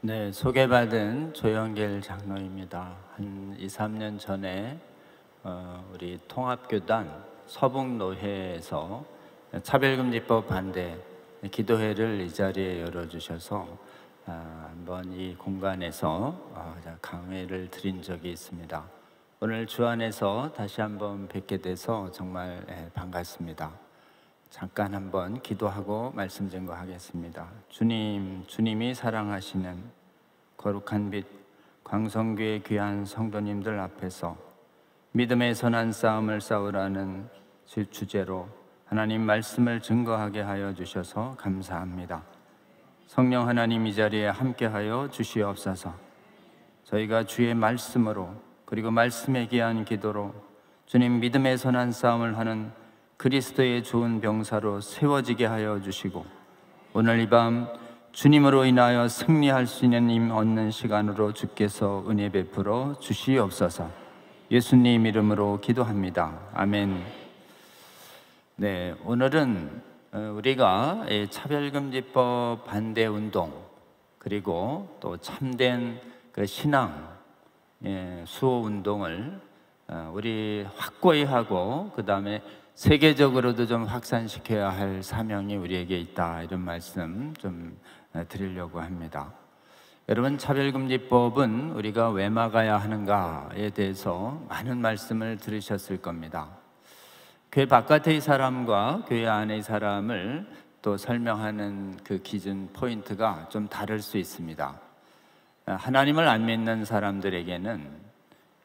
네, 소개받은 조영길 장로입니다. 한 2, 3년 전에 우리 통합교단 서북노회에서 차별금지법 반대 기도회를 이 자리에 열어주셔서 한번 이 공간에서 강의를 드린 적이 있습니다. 오늘 주 안에서 다시 한번 뵙게 돼서 정말 반갑습니다. 잠깐 한번 기도하고 말씀 증거하겠습니다. 주님이 사랑하시는 거룩한 빛 광성교회 귀한 성도님들 앞에서 믿음의 선한 싸움을 싸우라는 주제로 하나님 말씀을 증거하게 하여 주셔서 감사합니다. 성령 하나님 이 자리에 함께하여 주시옵소서. 저희가 주의 말씀으로 그리고 말씀에 기한 기도로 주님 믿음의 선한 싸움을 하는 그리스도의 좋은 병사로 세워지게 하여 주시고 오늘 이 밤 주님으로 인하여 승리할 수 있는 힘 얻는 시간으로 주께서 은혜 베풀어 주시옵소서. 예수님 이름으로 기도합니다. 아멘. 네, 오늘은 우리가 차별금지법 반대 운동 그리고 또 참된 그 신앙 수호 운동을 우리 확고히 하고 그 다음에 세계적으로도 좀 확산시켜야 할 사명이 우리에게 있다, 이런 말씀 좀 드리려고 합니다. 여러분, 차별금지법은 우리가 왜 막아야 하는가에 대해서 많은 말씀을 들으셨을 겁니다. 교회 바깥의 사람과 교회 안의 사람을 또 설명하는 그 기준 포인트가 좀 다를 수 있습니다. 하나님을 안 믿는 사람들에게는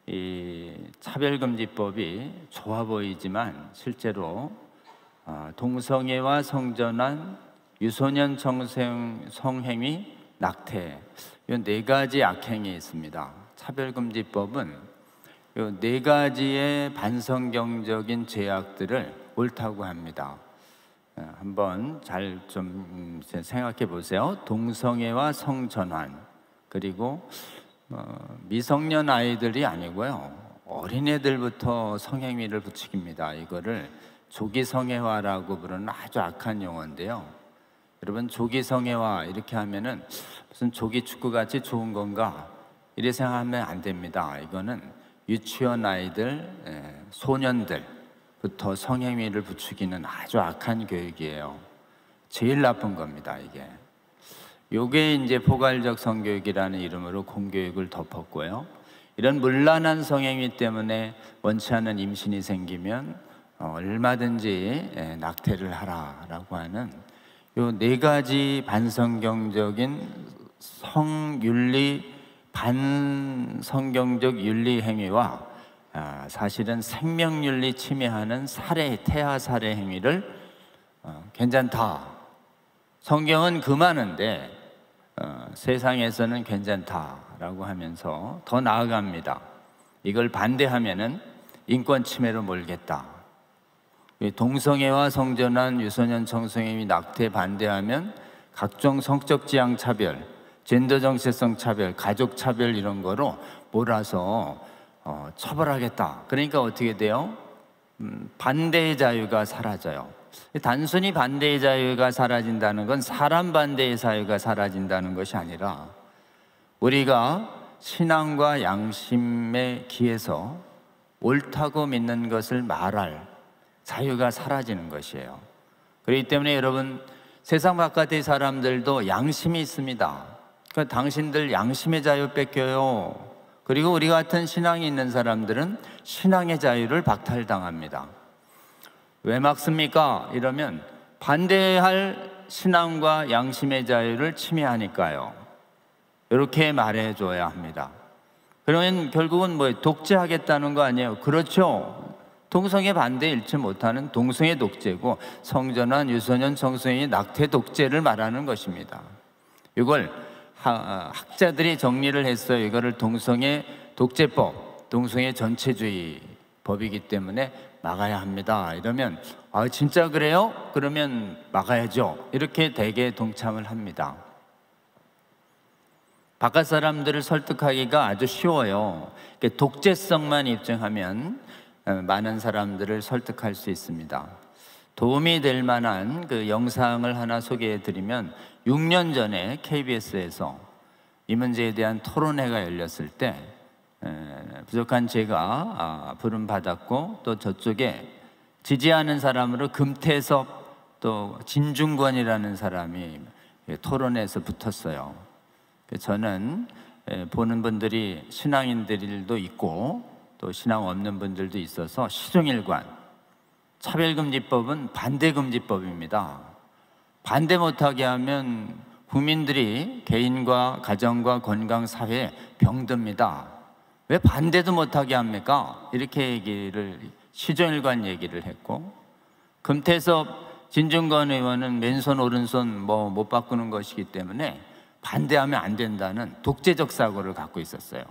이 차별금지법이 좋아 보이지만 실제로 동성애와 성전환, 유소년 성행위, 낙태, 이 네 가지 악행이 있습니다. 차별금지법은 이 네 가지의 반성경적인 죄악들을 옳다고 합니다. 한번 잘 좀 생각해 보세요. 동성애와 성전환, 그리고 미성년 아이들이 아니고요, 어린애들부터 성행위를 부추깁니다. 이거를 조기성애화라고 부르는 아주 악한 용어인데요. 여러분, 조기성애화 이렇게 하면은 무슨 조기 축구같이 좋은 건가 이렇게 생각하면 안 됩니다. 이거는 유치원 아이들, 소년들부터 성행위를 부추기는 아주 악한 교육이에요. 제일 나쁜 겁니다, 이게. 요게 이제 포괄적 성교육이라는 이름으로 공교육을 덮었고요. 이런 문란한 성행위 때문에 원치 않는 임신이 생기면 얼마든지 낙태를 하라라고 하는 요 네 가지 반성경적인 성윤리, 반성경적 윤리 행위와 사실은 생명윤리 침해하는 살해, 태아 살해 행위를 괜찮다, 성경은 금하는데 세상에서는 괜찮다라고 하면서 더 나아갑니다. 이걸 반대하면은 인권 침해로 몰겠다. 동성애와 성전환, 유소년 성성행위, 낙태 반대하면 각종 성적 지향 차별, 젠더 정체성 차별, 가족 차별 이런 거로 몰아서 처벌하겠다. 그러니까 어떻게 돼요? 반대의 자유가 사라져요. 단순히 반대의 자유가 사라진다는 건 사람 반대의 자유가 사라진다는 것이 아니라 우리가 신앙과 양심에 기해서 옳다고 믿는 것을 말할 자유가 사라지는 것이에요. 그렇기 때문에 여러분, 세상 바깥의 사람들도 양심이 있습니다. 그러니까 당신들 양심의 자유 뺏겨요. 그리고 우리 같은 신앙이 있는 사람들은 신앙의 자유를 박탈당합니다. 왜 막습니까? 이러면 반대할 신앙과 양심의 자유를 침해하니까요. 이렇게 말해줘야 합니다. 그러면 결국은 뭐 독재하겠다는 거 아니에요? 그렇죠. 동성애 반대에 일치 못하는 동성애 독재고 성전환, 유소년 성성행위, 낙태 독재를 말하는 것입니다. 이걸 학자들이 정리를 했어요. 이거를 동성애 독재법, 동성애 전체주의 법이기 때문에 막아야 합니다. 이러면 진짜 그래요? 그러면 막아야죠. 이렇게 대개 동참을 합니다. 바깥 사람들을 설득하기가 아주 쉬워요. 독재성만 입증하면 많은 사람들을 설득할 수 있습니다. 도움이 될 만한 그 영상을 하나 소개해 드리면 6년 전에 KBS에서 이 문제에 대한 토론회가 열렸을 때 부족한 제가 부름받았고, 또 저쪽에 지지하는 사람으로 금태섭 또 진중권이라는 사람이 토론회에서 붙었어요. 저는 보는 분들이 신앙인들도 있고 또 신앙 없는 분들도 있어서 시종일관 차별금지법은 반대금지법입니다. 반대 못하게 하면 국민들이 개인과 가정과 건강, 사회에 병듭니다. 왜 반대도 못하게 합니까? 이렇게 시종일관 얘기를 했고, 금태섭 진중권 의원은 왼손 오른손 못 바꾸는 것이기 때문에 반대하면 안 된다는 독재적 사고를 갖고 있었어요.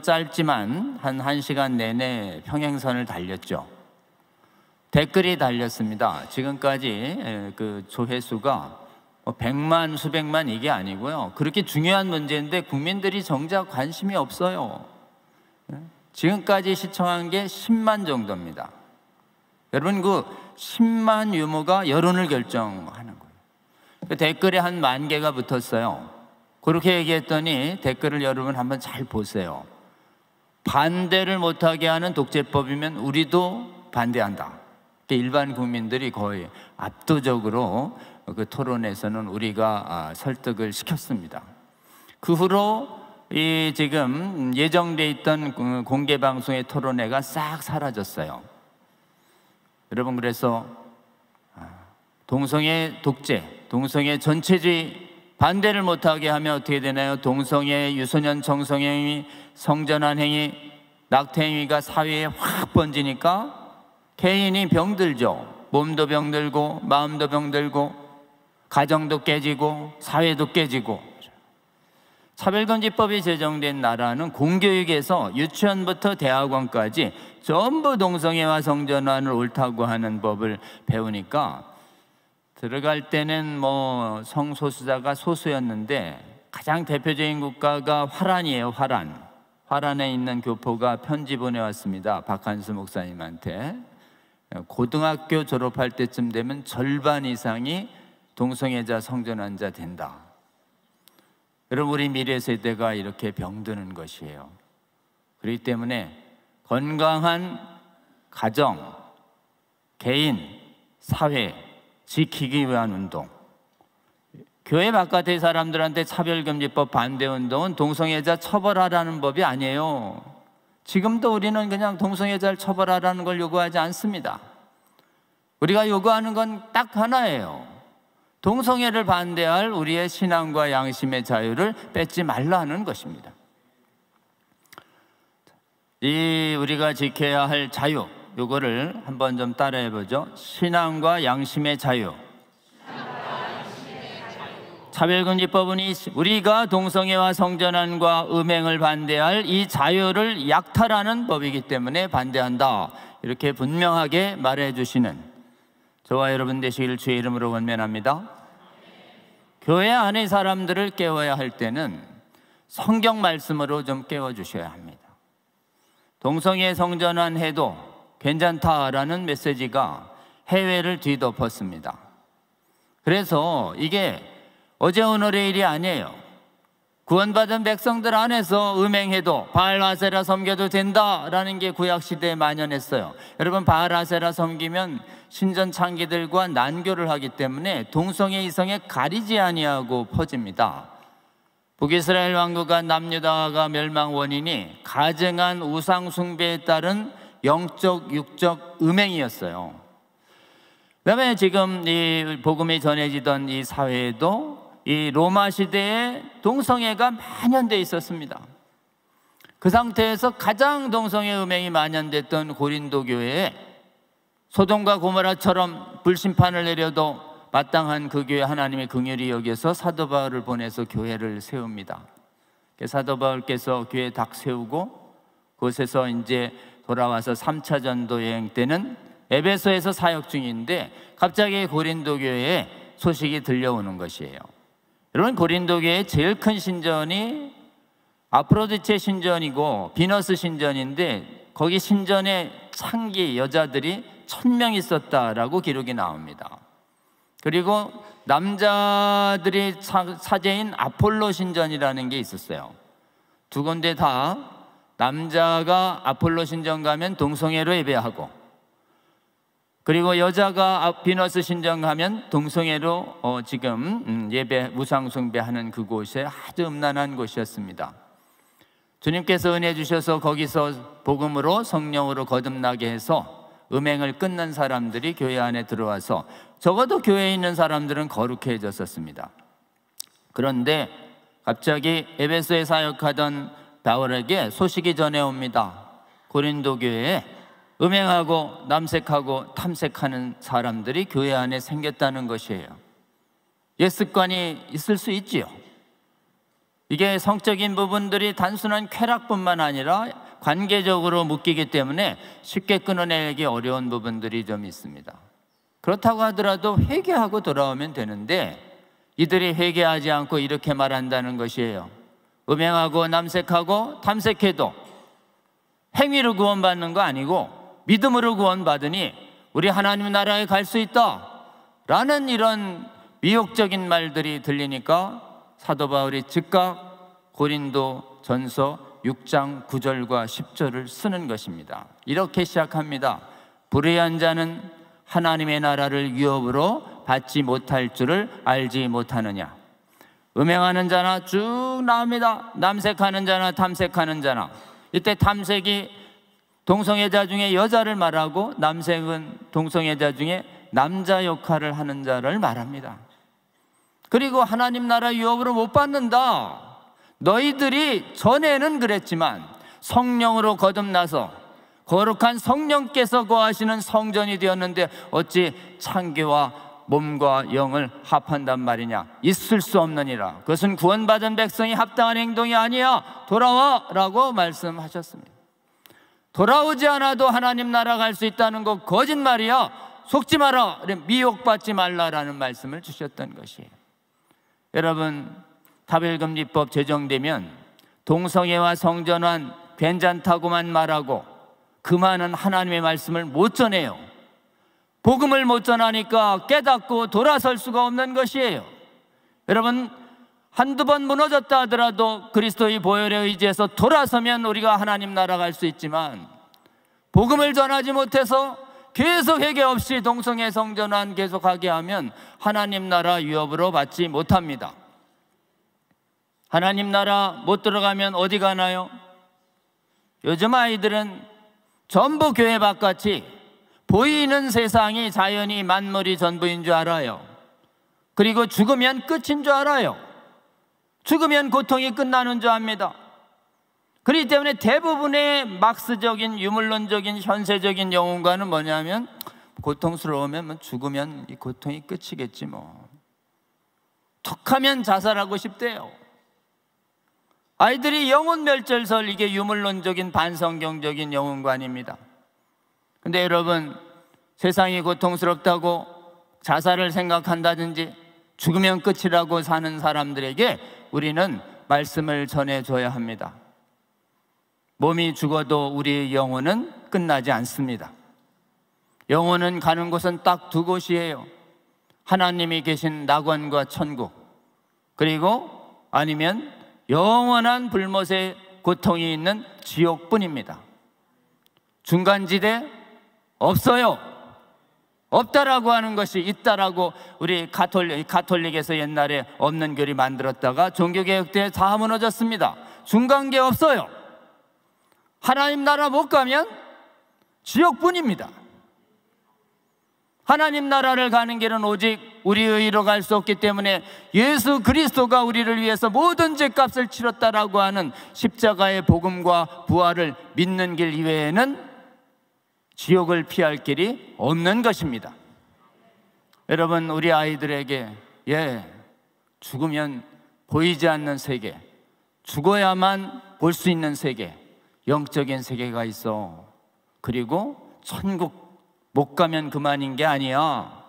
짧지만 한 1시간 내내 평행선을 달렸죠. 댓글이 달렸습니다. 지금까지 그 조회수가 100만 수백만 이게 아니고요, 그렇게 중요한 문제인데 국민들이 정작 관심이 없어요. 지금까지 시청한 게 10만 정도입니다. 여러분, 그 10만 유무가 여론을 결정하는 거예요. 그 댓글에 한 10,000개가 붙었어요. 그렇게 얘기했더니 댓글을 여러분 한번 잘 보세요. 반대를 못하게 하는 독재법이면 우리도 반대한다. 일반 국민들이 거의 압도적으로 그 토론에서는 우리가 설득을 시켰습니다. 그 후로 이 지금 예정돼 있던 공개 방송의 토론회가 싹 사라졌어요. 여러분, 그래서 동성애 독재, 동성애 전체주의 반대를 못하게 하면 어떻게 되나요? 동성애, 유소년 정성행위, 성전환 행위, 낙태 행위가 사회에 확 번지니까 개인이 병들죠. 몸도 병들고 마음도 병들고 가정도 깨지고 사회도 깨지고. 차별금지법이 제정된 나라는 공교육에서 유치원부터 대학원까지 전부 동성애와 성전환을 옳다고 하는 법을 배우니까 들어갈 때는 성소수자가 소수였는데 가장 대표적인 국가가 화란이에요. 화란에 있는 교포가 편지 보내왔습니다. 박한수 목사님한테. 고등학교 졸업할 때쯤 되면 절반 이상이 동성애자 성전환자 된다. 여러분, 우리 미래 세대가 이렇게 병드는 것이에요. 그렇기 때문에 건강한 가정, 개인, 사회 지키기 위한 운동, 교회 바깥의 사람들한테 차별금지법 반대운동은 동성애자 처벌하라는 법이 아니에요. 지금도 우리는 그냥 동성애자를 처벌하라는 걸 요구하지 않습니다. 우리가 요구하는 건 딱 하나예요. 동성애를 반대할 우리의 신앙과 양심의 자유를 뺏지 말라는 것입니다. 이 우리가 지켜야 할 자유, 요거를 한번 좀 따라해 보죠. 신앙과 양심의 자유. 차별금지법은 우리가 동성애와 성전환과 음행을 반대할 이 자유를 약탈하는 법이기 때문에 반대한다. 이렇게 분명하게 말해 주시는 저와 여러분 되시기를 주의 이름으로 권면합니다. 교회 안의 사람들을 깨워야 할 때는 성경 말씀으로 좀 깨워주셔야 합니다. 동성애 성전환 해도 괜찮다라는 메시지가 해외를 뒤덮었습니다. 그래서 이게 어제 오늘의 일이 아니에요. 구원받은 백성들 안에서 음행해도 바알 아세라 섬겨도 된다라는 게 구약시대에 만연했어요. 여러분, 바알 아세라 섬기면 신전 창기들과 난교를 하기 때문에 동성애 이성에 가리지 아니하고 퍼집니다. 북이스라엘 왕국과 남유다가 멸망 원인이 가증한 우상 숭배에 따른 영적 육적 음행이었어요. 그다음에 지금 이 복음이 전해지던 이 사회에도 이 로마 시대에 동성애가 만연되어 있었습니다. 그 상태에서 가장 동성애 음행이 만연됐던 고린도 교회에 소돔과 고모라처럼 불심판을 내려도 마땅한 그 교회 하나님의 긍휼히 여겨서 사도 바울을 보내서 교회를 세웁니다. 사도 바울께서 교회 딱 세우고 그곳에서 이제 돌아와서 3차 전도 여행 때는 에베소에서 사역 중인데 갑자기 고린도 교회에 소식이 들려오는 것이에요. 여러분, 고린도 교회의 제일 큰 신전이 아프로디체 신전이고 비너스 신전인데 거기 신전에 창기 여자들이 1,000명 있었다라고 기록이 나옵니다. 그리고 남자들이 사제인 아폴로 신전이라는 게 있었어요. 두 군데 다 남자가 아폴로 신전 가면 동성애로 예배하고, 그리고 여자가 비너스 신전 가면 동성애로 지금 예배 우상 숭배하는 그곳에 아주 음란한 곳이었습니다. 주님께서 은혜 주셔서 거기서 복음으로 성령으로 거듭나게 해서 음행을 끊는 사람들이 교회 안에 들어와서 적어도 교회에 있는 사람들은 거룩해졌었습니다. 그런데 갑자기 에베소에 사역하던 바울에게 소식이 전해옵니다. 고린도 교회에 음행하고 남색하고 탐색하는 사람들이 교회 안에 생겼다는 것이에요. 옛 습관이 있을 수 있지요. 이게 성적인 부분들이 단순한 쾌락뿐만 아니라 관계적으로 묶이기 때문에 쉽게 끊어내기 어려운 부분들이 좀 있습니다. 그렇다고 하더라도 회개하고 돌아오면 되는데 이들이 회개하지 않고 이렇게 말한다는 것이에요. 음행하고 남색하고 탐색해도 행위로 구원받는 거 아니고 믿음으로 구원받으니 우리 하나님 나라에 갈 수 있다 라는 이런 미혹적인 말들이 들리니까 사도 바울이 즉각 고린도 전서 6장 9절과 10절을 쓰는 것입니다. 이렇게 시작합니다. 불의한 자는 하나님의 나라를 유업으로 받지 못할 줄을 알지 못하느냐. 음행하는 자나 쭉 나옵니다. 남색하는 자나 탐색하는 자나. 이때 탐색이 동성애자 중에 여자를 말하고 남색은 동성애자 중에 남자 역할을 하는 자를 말합니다. 그리고 하나님 나라 유업으로 못 받는다. 너희들이 전에는 그랬지만 성령으로 거듭나서 거룩한 성령께서 거하시는 성전이 되었는데 어찌 창교와 몸과 영을 합한단 말이냐. 있을 수 없느니라. 그것은 구원받은 백성이 합당한 행동이 아니야. 돌아와 라고 말씀하셨습니다. 돌아오지 않아도 하나님 나라 갈 수 있다는 거 거짓말이야. 속지 마라. 미혹받지 말라라는 말씀을 주셨던 것이에요. 여러분, 타별금지법 제정되면 동성애와 성전환 괜찮다고만 말하고 그 많은 하나님의 말씀을 못 전해요. 복음을 못 전하니까 깨닫고 돌아설 수가 없는 것이에요. 여러분, 한두 번 무너졌다 하더라도 그리스도의 보혈에 의지해서 돌아서면 우리가 하나님 나라 갈 수 있지만 복음을 전하지 못해서 계속 회개 없이 동성애 성전환 계속하게 하면 하나님 나라 유업으로 받지 못합니다. 하나님 나라 못 들어가면 어디 가나요? 요즘 아이들은 전부 교회 바깥이 보이는 세상이 자연이 만물이 전부인 줄 알아요. 그리고 죽으면 끝인 줄 알아요. 죽으면 고통이 끝나는 줄 압니다. 그렇기 때문에 대부분의 막스적인 유물론적인 현세적인 영혼관은 뭐냐면 고통스러우면 죽으면 이 고통이 끝이겠지 뭐. 툭하면 자살하고 싶대요. 아이들이 영혼 멸절설, 이게 유물론적인 반성경적인 영혼관입니다. 근데 여러분, 세상이 고통스럽다고 자살을 생각한다든지 죽으면 끝이라고 사는 사람들에게 우리는 말씀을 전해줘야 합니다. 몸이 죽어도 우리의 영혼은 끝나지 않습니다. 영혼은 가는 곳은 딱 두 곳이에요. 하나님이 계신 낙원과 천국, 그리고 아니면 영원한 불못의 고통이 있는 지옥뿐입니다. 중간지대 없어요. 없다라고 하는 것이 있다라고 우리 가톨릭에서 옛날에 없는 교리 만들었다가 종교개혁 때 다 무너졌습니다. 중간계 없어요. 하나님 나라 못 가면 지옥뿐입니다. 하나님 나라를 가는 길은 오직 우리의 의로 갈 수 없기 때문에 예수 그리스도가 우리를 위해서 모든 죄값을 치렀다라고 하는 십자가의 복음과 부활을 믿는 길 이외에는 지옥을 피할 길이 없는 것입니다. 여러분, 우리 아이들에게 죽으면 보이지 않는 세계, 죽어야만 볼 수 있는 세계, 영적인 세계가 있어. 그리고 천국 못 가면 그만인 게 아니야.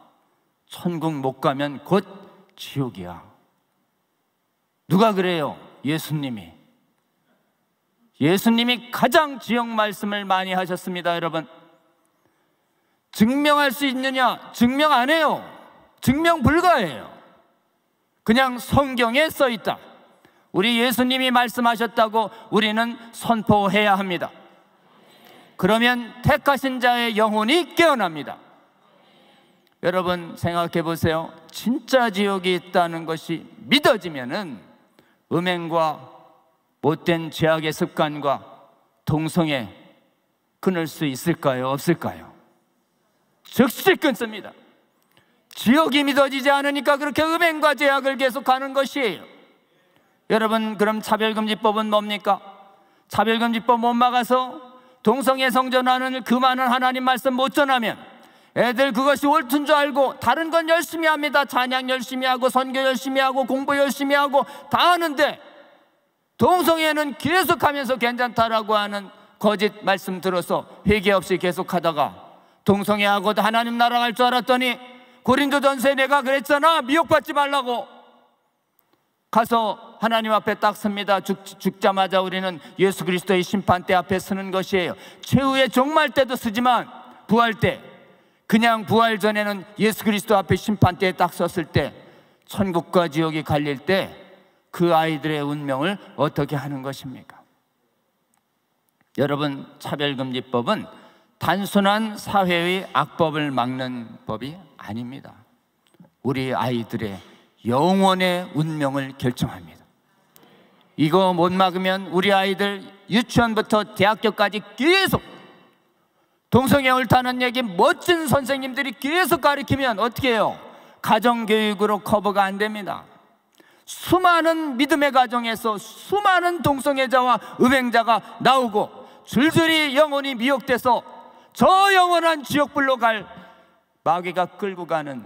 천국 못 가면 곧 지옥이야. 누가 그래요? 예수님이. 예수님이 가장 지옥 말씀을 많이 하셨습니다. 여러분, 증명할 수 있느냐? 증명 안 해요. 증명 불가해요. 그냥 성경에 써 있다. 우리 예수님이 말씀하셨다고 우리는 선포해야 합니다. 그러면 택하신 자의 영혼이 깨어납니다. 여러분 생각해 보세요. 진짜 지옥이 있다는 것이 믿어지면은 음행과 못된 죄악의 습관과 동성애 끊을 수 있을까요? 없을까요? 즉시 끊습니다. 지옥이 믿어지지 않으니까 그렇게 음행과 죄악을 계속하는 것이에요. 여러분, 그럼 차별금지법은 뭡니까? 차별금지법 못 막아서 동성애 성전하는 그 많은 하나님 말씀 못 전하면 애들 그것이 옳든 줄 알고 다른 건 열심히 합니다. 찬양 열심히 하고 선교 열심히 하고 공부 열심히 하고 다 하는데 동성애는 계속하면서 괜찮다라고 하는 거짓 말씀 들어서 회개 없이 계속하다가 동성애하고도 하나님 나라 갈 줄 알았더니 고린도전서에 내가 그랬잖아, 미혹받지 말라고. 가서 하나님 앞에 딱 섭니다. 죽자마자 우리는 예수 그리스도의 심판대 앞에 서는 것이에요. 최후의 종말 때도 쓰지만 부활 때, 그냥 부활 전에는 예수 그리스도 앞에 심판대에 딱 섰을 때 천국과 지옥이 갈릴 때 그 아이들의 운명을 어떻게 하는 것입니까? 여러분, 차별금지법은 단순한 사회의 악법을 막는 법이 아닙니다. 우리 아이들의 영원의 운명을 결정합니다. 이거 못 막으면 우리 아이들 유치원부터 대학교까지 계속 동성애 옳다는 얘기 멋진 선생님들이 계속 가르치면 어떻게 해요? 가정교육으로 커버가 안 됩니다. 수많은 믿음의 가정에서 수많은 동성애자와 음행자가 나오고 줄줄이 영혼이 미혹돼서 저 영원한 지옥불로 갈 마귀가 끌고 가는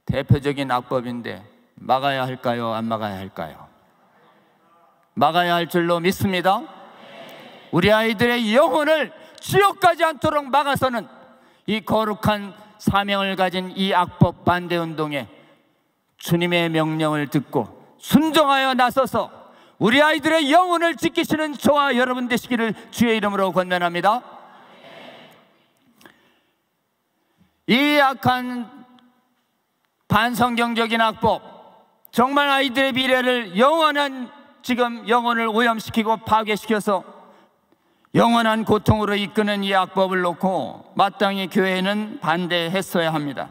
대표적인 악법인데 막아야 할까요? 안 막아야 할까요? 막아야 할 줄로 믿습니다. 우리 아이들의 영혼을 지옥 가지 않도록 막아서는 이 거룩한 사명을 가진 이 악법 반대 운동에 주님의 명령을 듣고 순종하여 나서서 우리 아이들의 영혼을 지키시는 저와 여러분 되시기를 주의 이름으로 권면합니다. 이 악한 반성경적인 악법, 정말 아이들의 미래를 지금 영혼을 오염시키고 파괴시켜서 영원한 고통으로 이끄는 이 악법을 놓고 마땅히 교회는 반대했어야 합니다.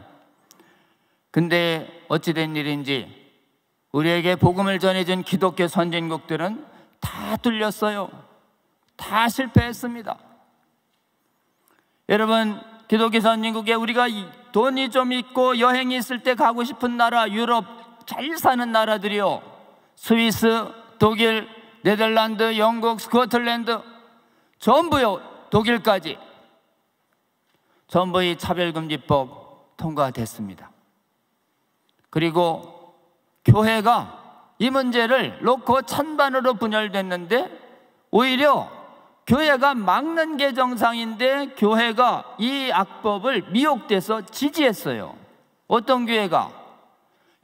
근데 어찌된 일인지 우리에게 복음을 전해준 기독교 선진국들은 다 뚫렸어요. 다 실패했습니다. 여러분, 기독교 선진국에 우리가 돈이 좀 있고 여행이 있을 때 가고 싶은 나라, 유럽 잘 사는 나라들이요, 스위스, 독일, 네덜란드, 영국, 스코틀랜드 전부요, 독일까지 전부 이 차별금지법 통과됐습니다. 그리고 교회가 이 문제를 놓고 찬반으로 분열됐는데 오히려 교회가 막는 게 정상인데 교회가 이 악법을 미혹돼서 지지했어요. 어떤 교회가?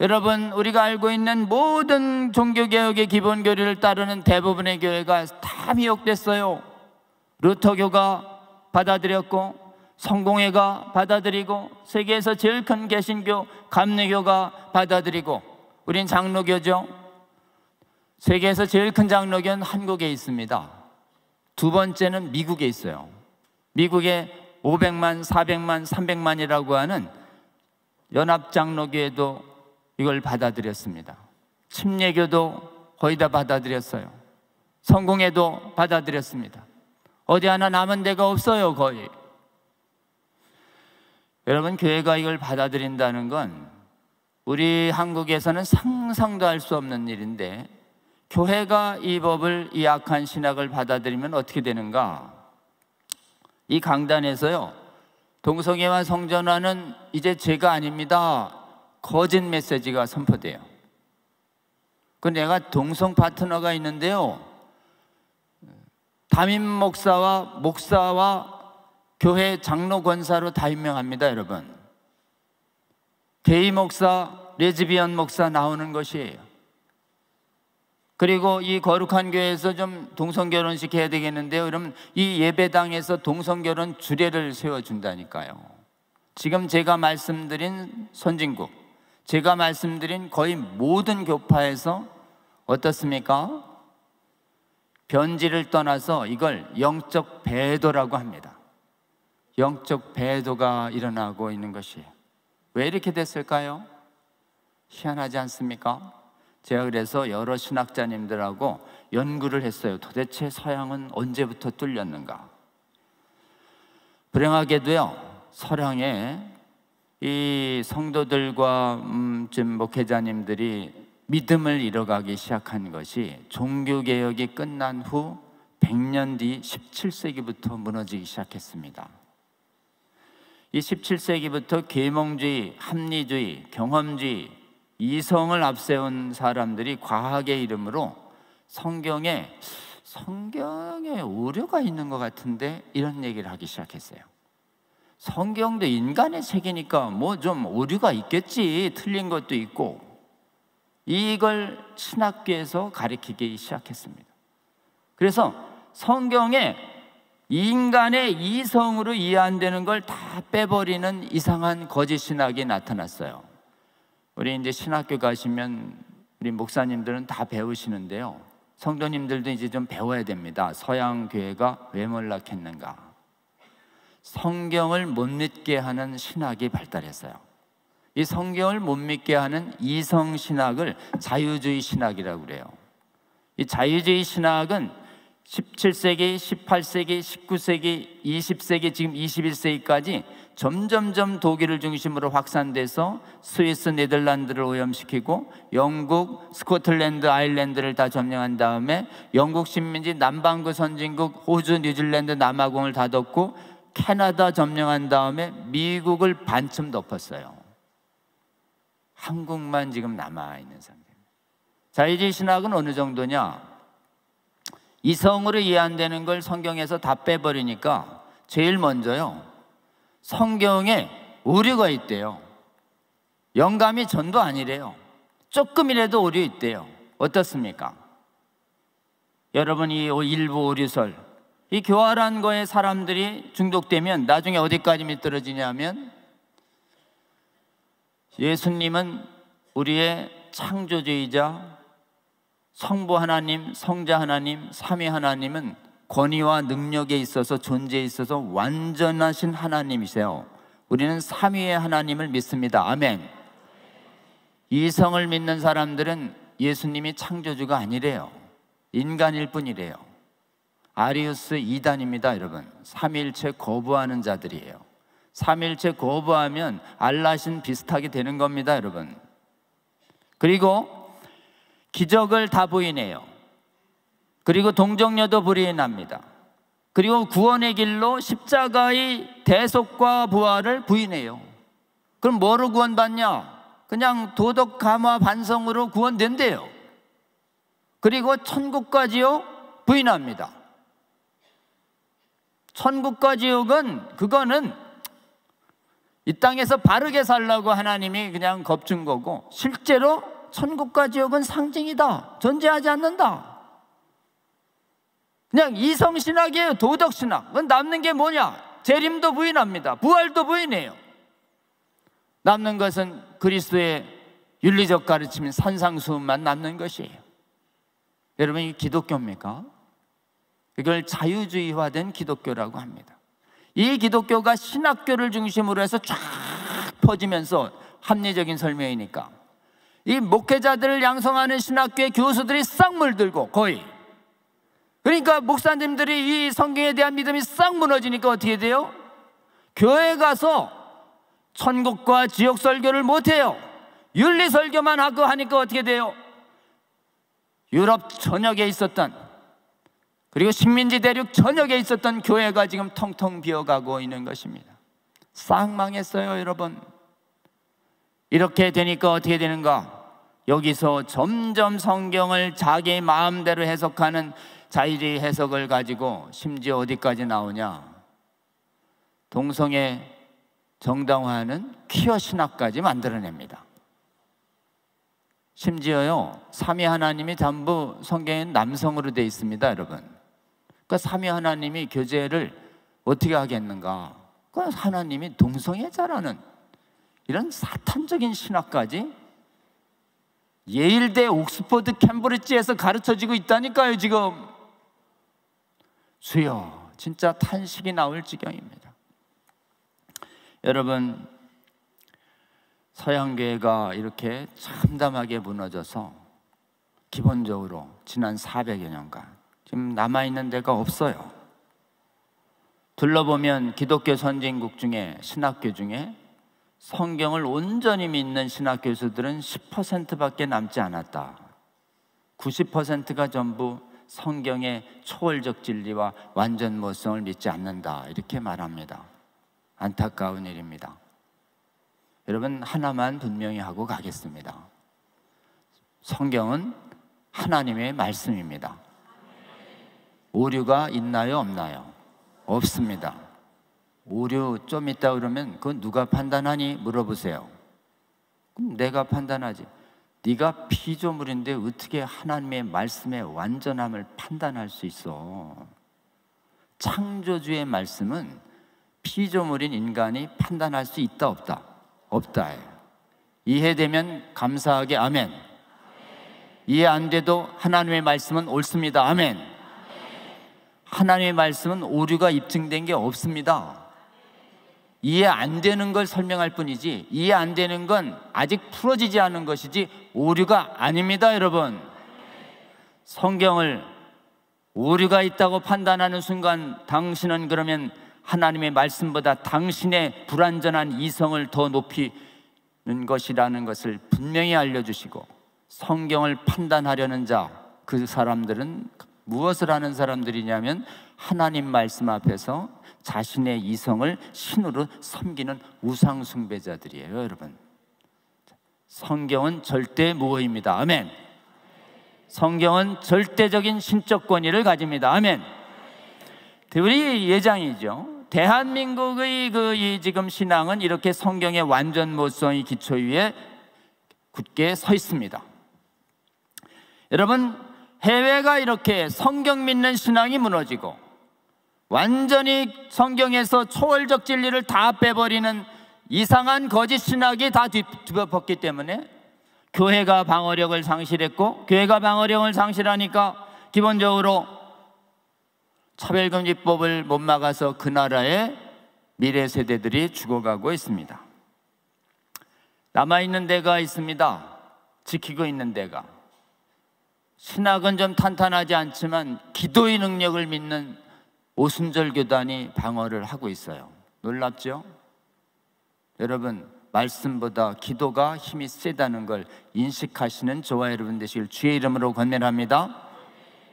여러분, 우리가 알고 있는 모든 종교개혁의 기본 교리를 따르는 대부분의 교회가 다 미혹됐어요. 루터교가 받아들였고 성공회가 받아들이고 세계에서 제일 큰 개신교 감리교가 받아들이고 우린 장로교죠. 세계에서 제일 큰 장로교는 한국에 있습니다. 두 번째는 미국에 있어요. 미국에 500만, 400만, 300만이라고 하는 연합장로교회도 이걸 받아들였습니다. 침례교도 거의 다 받아들였어요. 성공회도 받아들였습니다. 어디 하나 남은 데가 없어요, 거의. 여러분, 교회가 이걸 받아들인다는 건 우리 한국에서는 상상도 할 수 없는 일인데 교회가 이 법을, 이 악한 신학을 받아들이면 어떻게 되는가? 이 강단에서요, 동성애와 성전화는 이제 죄가 아닙니다, 거짓 메시지가 선포돼요. 그 내가 동성 파트너가 있는데요, 담임 목사와 교회 장로 권사로 다 임명합니다. 여러분, 게이 목사, 레즈비언 목사 나오는 것이에요. 그리고 이 거룩한 교회에서 좀 동성결혼식 해야 되겠는데요, 그러면 이 예배당에서 동성결혼 주례를 세워준다니까요. 지금 제가 말씀드린 선진국, 제가 말씀드린 거의 모든 교파에서 어떻습니까? 변질을 떠나서 이걸 영적 배도라고 합니다. 영적 배도가 일어나고 있는 것이에요. 왜 이렇게 됐을까요? 희한하지 않습니까? 제가 그래서 여러 신학자님들하고 연구를 했어요. 도대체 서양은 언제부터 뚫렸는가? 불행하게도요, 서량에 이 성도들과 목회자님들이 믿음을 잃어가기 시작한 것이 종교개혁이 끝난 후 100년 뒤 17세기부터 무너지기 시작했습니다. 이 17세기부터 계몽주의, 합리주의, 경험주의, 이성을 앞세운 사람들이 과학의 이름으로 성경에 오류가 있는 것 같은데 이런 얘기를 하기 시작했어요. 성경도 인간의 책이니까 뭐 좀 오류가 있겠지, 틀린 것도 있고, 이걸 신학교에서 가르치기 시작했습니다. 그래서 성경에 인간의 이성으로 이해 안 되는 걸 다 빼버리는 이상한 거짓 신학이 나타났어요. 우리 이제 신학교 가시면 우리 목사님들은 다 배우시는데요, 성도님들도 이제 좀 배워야 됩니다. 서양 교회가 왜 몰락했는가? 성경을 못 믿게 하는 신학이 발달했어요. 이 성경을 못 믿게 하는 이성 신학을 자유주의 신학이라고 그래요. 이 자유주의 신학은 17세기, 18세기, 19세기, 20세기, 지금 21세기까지 점점점 독일을 중심으로 확산돼서 스위스, 네덜란드를 오염시키고 영국, 스코틀랜드, 아일랜드를 다 점령한 다음에 영국 식민지 남반구 선진국 호주, 뉴질랜드, 남아공을 다 덮고 캐나다 점령한 다음에 미국을 반쯤 덮었어요. 한국만 지금 남아있는 상태입니다. 자유주의 신학은 어느 정도냐? 이성으로 이해 안 되는 걸 성경에서 다 빼버리니까 제일 먼저요, 성경에 오류가 있대요. 영감이 전도 아니래요. 조금이라도 오류 있대요. 어떻습니까? 여러분, 이 일부 오류설, 이 교활한 거에 사람들이 중독되면 나중에 어디까지 미끄러지냐면, 예수님은 우리의 창조주이자 성부 하나님, 성자 하나님, 삼위 하나님은 권위와 능력에 있어서, 존재에 있어서 완전하신 하나님이세요. 우리는 삼위의 하나님을 믿습니다. 아멘. 이성을 믿는 사람들은 예수님이 창조주가 아니래요. 인간일 뿐이래요. 아리우스 이단입니다, 여러분. 삼위일체 거부하는 자들이에요. 삼위일체 거부하면 알라신 비슷하게 되는 겁니다, 여러분. 그리고 기적을 다 부인해요. 그리고 동정녀도 부인합니다. 그리고 구원의 길로 십자가의 대속과 부활을 부인해요. 그럼 뭐로 구원받냐? 그냥 도덕 감화 반성으로 구원된대요. 그리고 천국과 지옥 부인합니다. 천국과 지옥은, 그거는 이 땅에서 바르게 살라고 하나님이 그냥 겁준 거고, 실제로 천국과 지옥은 상징이다, 존재하지 않는다. 그냥 이성신학이에요. 도덕신학. 그건 남는 게 뭐냐? 재림도 부인합니다. 부활도 부인해요. 남는 것은 그리스도의 윤리적 가르침인 산상수훈만 남는 것이에요. 여러분, 이 기독교입니까? 이걸 자유주의화된 기독교라고 합니다. 이 기독교가 신학교를 중심으로 해서 쫙 퍼지면서, 합리적인 설명이니까 이 목회자들을 양성하는 신학교의 교수들이 싹 물들고, 거의, 그러니까 목사님들이 이 성경에 대한 믿음이 싹 무너지니까 어떻게 돼요? 교회 가서 천국과 지옥 설교를 못해요. 윤리 설교만 하고 하니까 어떻게 돼요? 유럽 전역에 있었던, 그리고 식민지 대륙 전역에 있었던 교회가 지금 텅텅 비어가고 있는 것입니다. 싹 망했어요, 여러분. 이렇게 되니까 어떻게 되는가? 여기서 점점 성경을 자기 마음대로 해석하는 자유주의 해석을 가지고, 심지어 어디까지 나오냐? 동성애 정당화하는 퀴어 신학까지 만들어냅니다. 심지어요, 삼위 하나님이 전부 성경에 남성으로 되어 있습니다, 여러분. 그러니까 삼위 하나님이 교제를 어떻게 하겠는가? 그 하나님이 동성애자라는 이런 사탄적인 신학까지 예일대, 옥스퍼드, 캠브리지에서 가르쳐지고 있다니까요 지금. 주여, 진짜 탄식이 나올 지경입니다. 여러분, 서양교회가 이렇게 참담하게 무너져서 기본적으로 지난 400여 년간 지금 남아있는 데가 없어요. 둘러보면 기독교 선진국 중에, 신학교 중에 성경을 온전히 믿는 신학 교수들은 10%밖에 남지 않았다. 90%가 전부 성경의 초월적 진리와 완전모성을 믿지 않는다, 이렇게 말합니다. 안타까운 일입니다. 여러분, 하나만 분명히 하고 가겠습니다. 성경은 하나님의 말씀입니다. 오류가 있나요, 없나요? 없습니다. 오류 좀 있다 그러면 그건 누가 판단하니? 물어보세요. 그럼 내가 판단하지. 네가 피조물인데 어떻게 하나님의 말씀의 완전함을 판단할 수 있어? 창조주의 말씀은 피조물인 인간이 판단할 수 있다, 없다? 없다예요. 이해되면 감사하게 아멘. 이해 안 돼도 하나님의 말씀은 옳습니다, 아멘. 하나님의 말씀은 오류가 입증된 게 없습니다. 이해 안 되는 걸 설명할 뿐이지, 이해 안 되는 건 아직 풀어지지 않은 것이지 오류가 아닙니다. 여러분, 성경을 오류가 있다고 판단하는 순간 당신은 그러면 하나님의 말씀보다 당신의 불완전한 이성을 더 높이는 것이라는 것을 분명히 알려주시고, 성경을 판단하려는 자, 그 사람들은 무엇을 하는 사람들이냐면 하나님 말씀 앞에서 자신의 이성을 신으로 섬기는 우상 숭배자들이에요. 여러분, 성경은 절대 무어입니다, 아멘. 성경은 절대적인 신적 권위를 가집니다, 아멘. 우리 예장이죠. 대한민국의 이 지금 신앙은 이렇게 성경의 완전모성의 기초 위에 굳게 서 있습니다. 여러분, 해외가 이렇게 성경 믿는 신앙이 무너지고 완전히 성경에서 초월적 진리를 다 빼버리는 이상한 거짓 신학이 다 뒤덮었기 때문에 교회가 방어력을 상실했고, 교회가 방어력을 상실하니까 기본적으로 차별금지법을 못 막아서 그 나라의 미래 세대들이 죽어가고 있습니다. 남아있는 데가 있습니다. 지키고 있는 데가. 신학은 좀 탄탄하지 않지만 기도의 능력을 믿는 오순절 교단이 방어를 하고 있어요. 놀랍죠? 여러분, 말씀보다 기도가 힘이 세다는 걸 인식하시는 저와 여러분 되시길 주의 이름으로 권면합니다.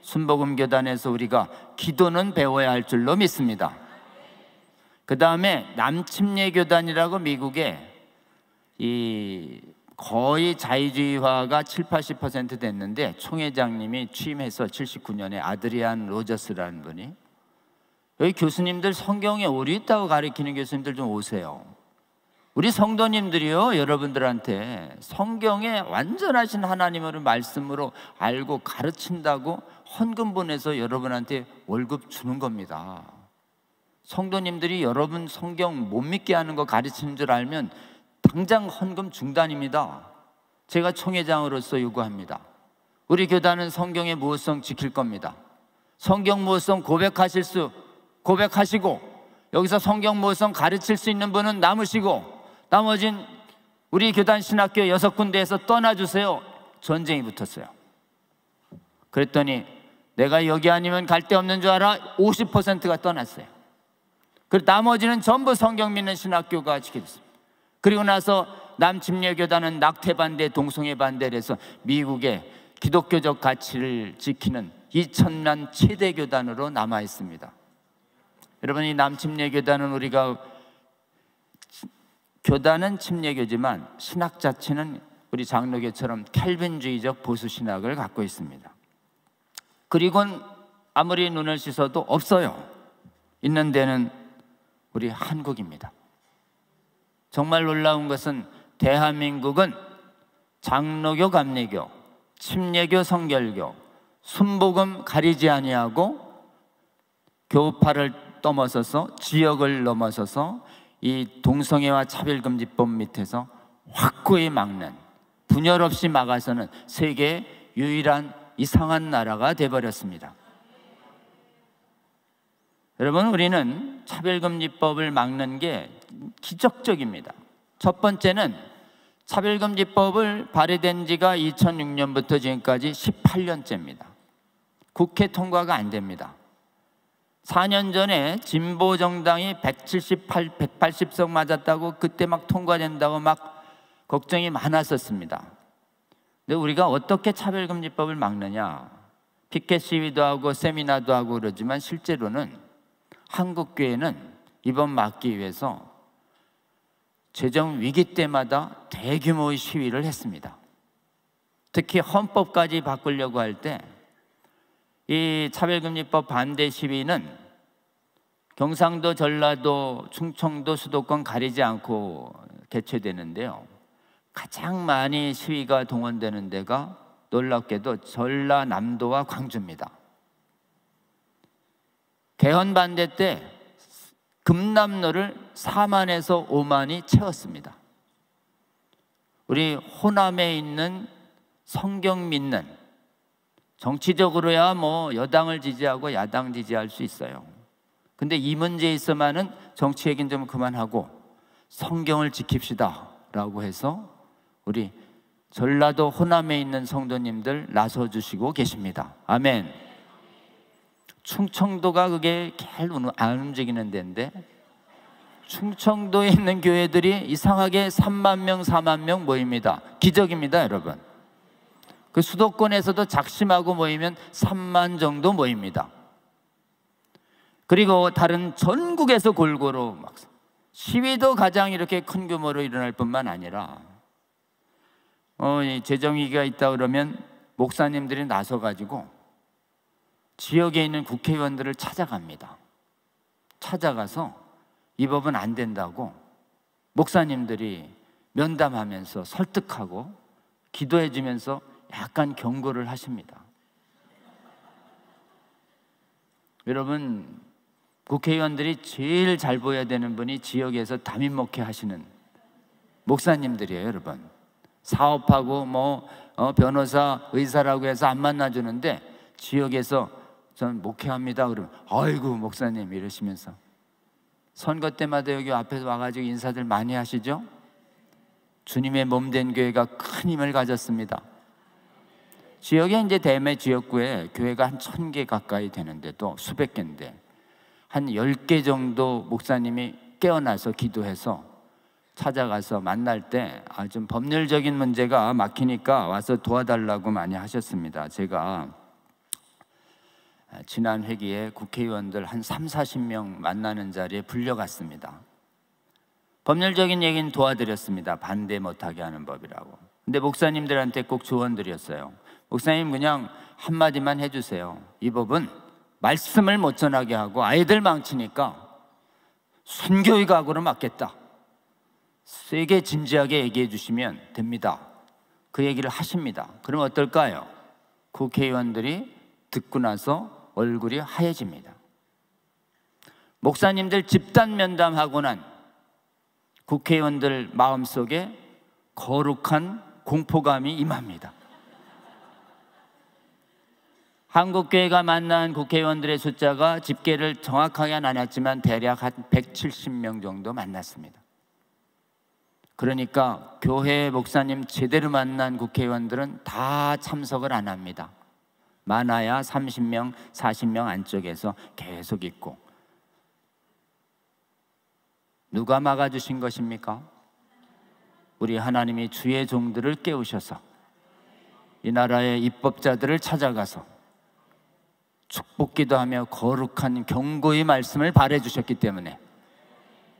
순복음 교단에서 우리가 기도는 배워야 할 줄로 믿습니다. 그 다음에 남침례 교단이라고 미국에 거의 자유주의화가 70~80% 됐는데 총회장님이 취임해서 79년에 아드리안 로저스라는 분이, 여기 교수님들 성경에 오류 있다고 가르치는 교수님들 좀 오세요. 우리 성도님들이요, 여러분들한테 성경에 완전하신 하나님의 말씀으로 알고 가르친다고 헌금 보내서 여러분한테 월급 주는 겁니다. 성도님들이 여러분 성경 못 믿게 하는 거 가르치는 줄 알면 당장 헌금 중단입니다. 제가 총회장으로서 요구합니다. 우리 교단은 성경의 무엇성 지킬 겁니다. 성경 무엇성 고백하시고 여기서 성경 무엇성 가르칠 수 있는 분은 남으시고 나머진 우리 교단 신학교 6군데에서 떠나주세요. 전쟁이 붙었어요. 그랬더니 내가 여기 아니면 갈 데 없는 줄 알아? 50%가 떠났어요. 그리고 나머지는 전부 성경 믿는 신학교가 지켰습니다. 그리고 나서 남침례 교단은 낙태 반대, 동성애 반대를 해서 미국의 기독교적 가치를 지키는 2000만 최대 교단으로 남아 있습니다. 여러분, 이 남침례 교단은 우리가 교단은 침례교지만 신학 자체는 우리 장로교처럼 켈빈주의적 보수 신학을 갖고 있습니다. 그리고는 아무리 눈을 씻어도 없어요. 있는 데는 우리 한국입니다. 정말 놀라운 것은 대한민국은 장로교, 감리교, 침례교, 성결교, 순복음 가리지 아니하고 교파를 넘어서서 지역을 넘어서서 이 동성애와 차별금지법 밑에서 확고히 막는, 분열 없이 막아서는 세계 유일한 이상한 나라가 되어버렸습니다. 여러분, 우리는 차별금지법을 막는 게 기적적입니다. 첫 번째는 차별금지법을 발의된 지가 2006년부터 지금까지 18년째입니다. 국회 통과가 안 됩니다. 4년 전에 진보정당이 180석 맞았다고 그때 막 통과된다고 막 걱정이 많았었습니다. 근데 우리가 어떻게 차별금지법을 막느냐? 피켓 시위도 하고 세미나도 하고 그러지만 실제로는 한국교회는 이번 막기 위해서 재정 위기 때마다 대규모의 시위를 했습니다. 특히 헌법까지 바꾸려고 할 때 이 차별금지법 반대 시위는 경상도, 전라도, 충청도, 수도권 가리지 않고 개최되는데요. 가장 많이 시위가 동원되는 데가 놀랍게도 전라남도와 광주입니다. 개헌 반대 때 금남로를 4만에서 5만이 채웠습니다. 우리 호남에 있는 성경 믿는, 정치적으로야 뭐 여당을 지지하고 야당 지지할 수 있어요. 근데 이 문제에 있어만은 정치 얘기는 좀 그만하고 성경을 지킵시다 라고 해서 우리 전라도 호남에 있는 성도님들 나서주시고 계십니다. 아멘. 충청도가 그게 잘 안 움직이는 데인데 충청도에 있는 교회들이 이상하게 3만 명, 4만 명 모입니다. 기적입니다, 여러분. 그 수도권에서도 작심하고 모이면 3만 정도 모입니다. 그리고 다른 전국에서 골고루 막 시위도 가장 이렇게 큰 규모로 일어날 뿐만 아니라 재정위기가 있다 그러면 목사님들이 나서가지고 지역에 있는 국회의원들을 찾아갑니다. 찾아가서 이 법은 안 된다고 목사님들이 면담하면서 설득하고 기도해 주면서 약간 경고를 하십니다. 여러분, 국회의원들이 제일 잘 보여야 되는 분이 지역에서 담임 목회 하시는 목사님들이에요, 여러분. 사업하고 변호사, 의사라고 해서 안 만나주는데 지역에서 전 목회합니다 그러면 아이고 목사님 이러시면서 선거 때마다 여기 앞에서 와가지고 인사들 많이 하시죠? 주님의 몸된 교회가 큰 힘을 가졌습니다. 지역에 이제 대매 지역구에 교회가 한 1000개 가까이 되는데도 수백 개인데 한 10개 정도 목사님이 깨어나서 기도해서 찾아가서 만날 때 좀 법률적인 문제가 막히니까 와서 도와달라고 많이 하셨습니다. 제가 지난 회기에 국회의원들 한 30-40명 만나는 자리에 불려갔습니다. 법률적인 얘기는 도와드렸습니다. 반대 못하게 하는 법이라고. 근데 목사님들한테 꼭 조언 드렸어요. 목사님 그냥 한마디만 해주세요. 이 법은 말씀을 못 전하게 하고 아이들 망치니까 순교의 각오로 막겠다. 세게 진지하게 얘기해 주시면 됩니다. 그 얘기를 하십니다. 그럼 어떨까요? 국회의원들이 듣고 나서 얼굴이 하얘집니다. 목사님들 집단 면담하고 난 국회의원들 마음속에 거룩한 공포감이 임합니다. 한국교회가 만난 국회의원들의 숫자가 집계를 정확하게는 안 했지만 대략 한 170명 정도 만났습니다. 그러니까 교회 목사님 제대로 만난 국회의원들은 다 참석을 안 합니다. 많아야 30명, 40명 안쪽에서 계속 있고. 누가 막아주신 것입니까? 우리 하나님이 주의 종들을 깨우셔서 이 나라의 입법자들을 찾아가서 축복기도하며 거룩한 경고의 말씀을 발해주셨기 때문에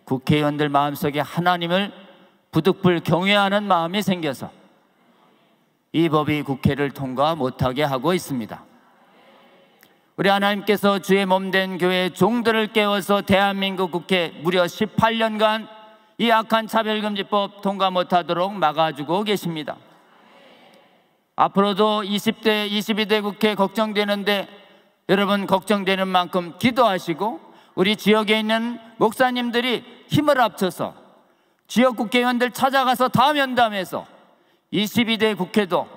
국회의원들 마음속에 하나님을 부득불 경외하는 마음이 생겨서 이 법이 국회를 통과 못하게 하고 있습니다. 우리 하나님께서 주의 몸된 교회 종들을 깨워서 대한민국 국회 무려 18년간 이 악한 차별금지법 통과 못하도록 막아주고 계십니다. 앞으로도 20대, 22대 국회 걱정되는데 여러분 걱정되는 만큼 기도하시고 우리 지역에 있는 목사님들이 힘을 합쳐서 지역 국회의원들 찾아가서 다 면담해서 22대 국회도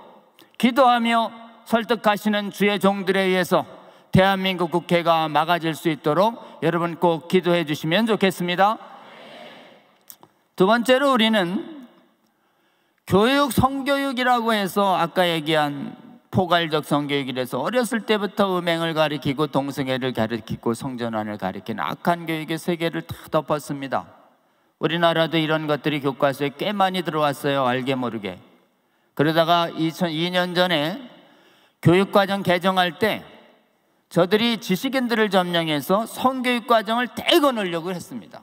기도하며 설득하시는 주의 종들에 의해서 대한민국 국회가 막아질 수 있도록 여러분 꼭 기도해 주시면 좋겠습니다. 두 번째로 우리는 교육, 성교육이라고 해서 아까 얘기한 포괄적 성교육이라서 어렸을 때부터 음행을 가리키고 동성애를 가리키고 성전환을 가리키는 악한 교육의 세계를 다 덮었습니다. 우리나라도 이런 것들이 교과서에 꽤 많이 들어왔어요. 알게 모르게. 그러다가 2002년 전에 교육과정 개정할 때 저들이 지식인들을 점령해서 성교육 과정을 떼고 넣으려고 했습니다.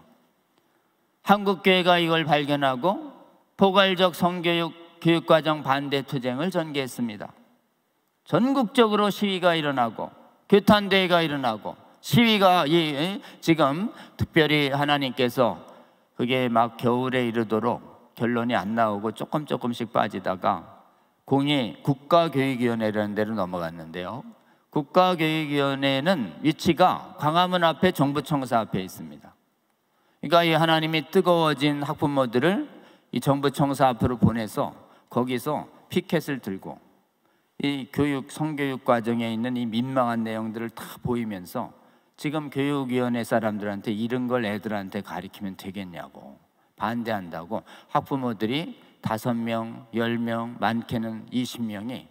한국교회가 이걸 발견하고 포괄적 성교육 교육과정 반대 투쟁을 전개했습니다. 전국적으로 시위가 일어나고 규탄대회가 일어나고 시위가 지금 특별히 하나님께서 그게 막 겨울에 이르도록 결론이 안 나오고 조금씩 빠지다가 국가교육위원회라는 데로 넘어갔는데요. 국가교육위원회는 위치가 광화문 앞에 정부청사 앞에 있습니다. 그러니까 이 하나님이 뜨거워진 학부모들을 이 정부청사 앞으로 보내서 거기서 피켓을 들고 이 성교육 과정에 있는 이 민망한 내용들을 다 보이면서 지금 교육위원회 사람들한테 이런 걸 애들한테 가르치면 되겠냐고 반대한다고 학부모들이 5명, 10명, 많게는 20명이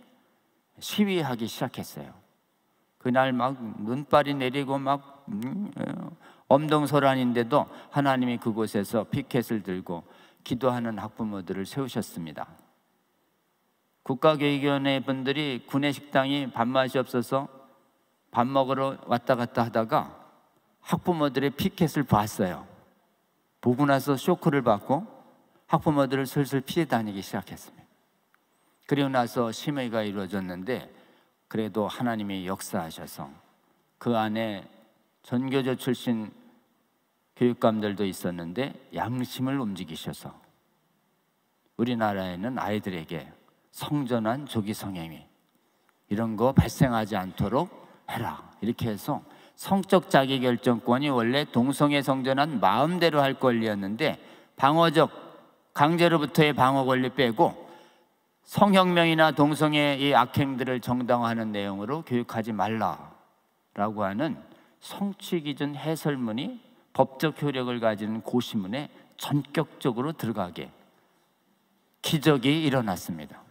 시위하기 시작했어요. 그날 막 눈발이 내리고 막 엄동설한인데도 하나님이 그곳에서 피켓을 들고 기도하는 학부모들을 세우셨습니다. 국가교육위원회 분들이 구내식당이 밥맛이 없어서 밥 먹으러 왔다 갔다 하다가 학부모들의 피켓을 봤어요. 보고 나서 쇼크를 받고 학부모들을 슬슬 피해 다니기 시작했습니다. 그리고 나서 심의가 이루어졌는데 그래도 하나님이 역사하셔서 그 안에 전교조 출신 교육감들도 있었는데 양심을 움직이셔서 우리나라에는 아이들에게 성전환, 조기 성행위 이런 거 발생하지 않도록 해라 이렇게 해서 성적 자기결정권이 원래 동성애 성전환 마음대로 할 권리였는데 방어적 강제로부터의 방어 권리 빼고 성혁명이나 동성애 이 악행들을 정당화하는 내용으로 교육하지 말라라고 하는 성취기준 해설문이 법적 효력을 가지는 고시문에 전격적으로 들어가게 기적이 일어났습니다.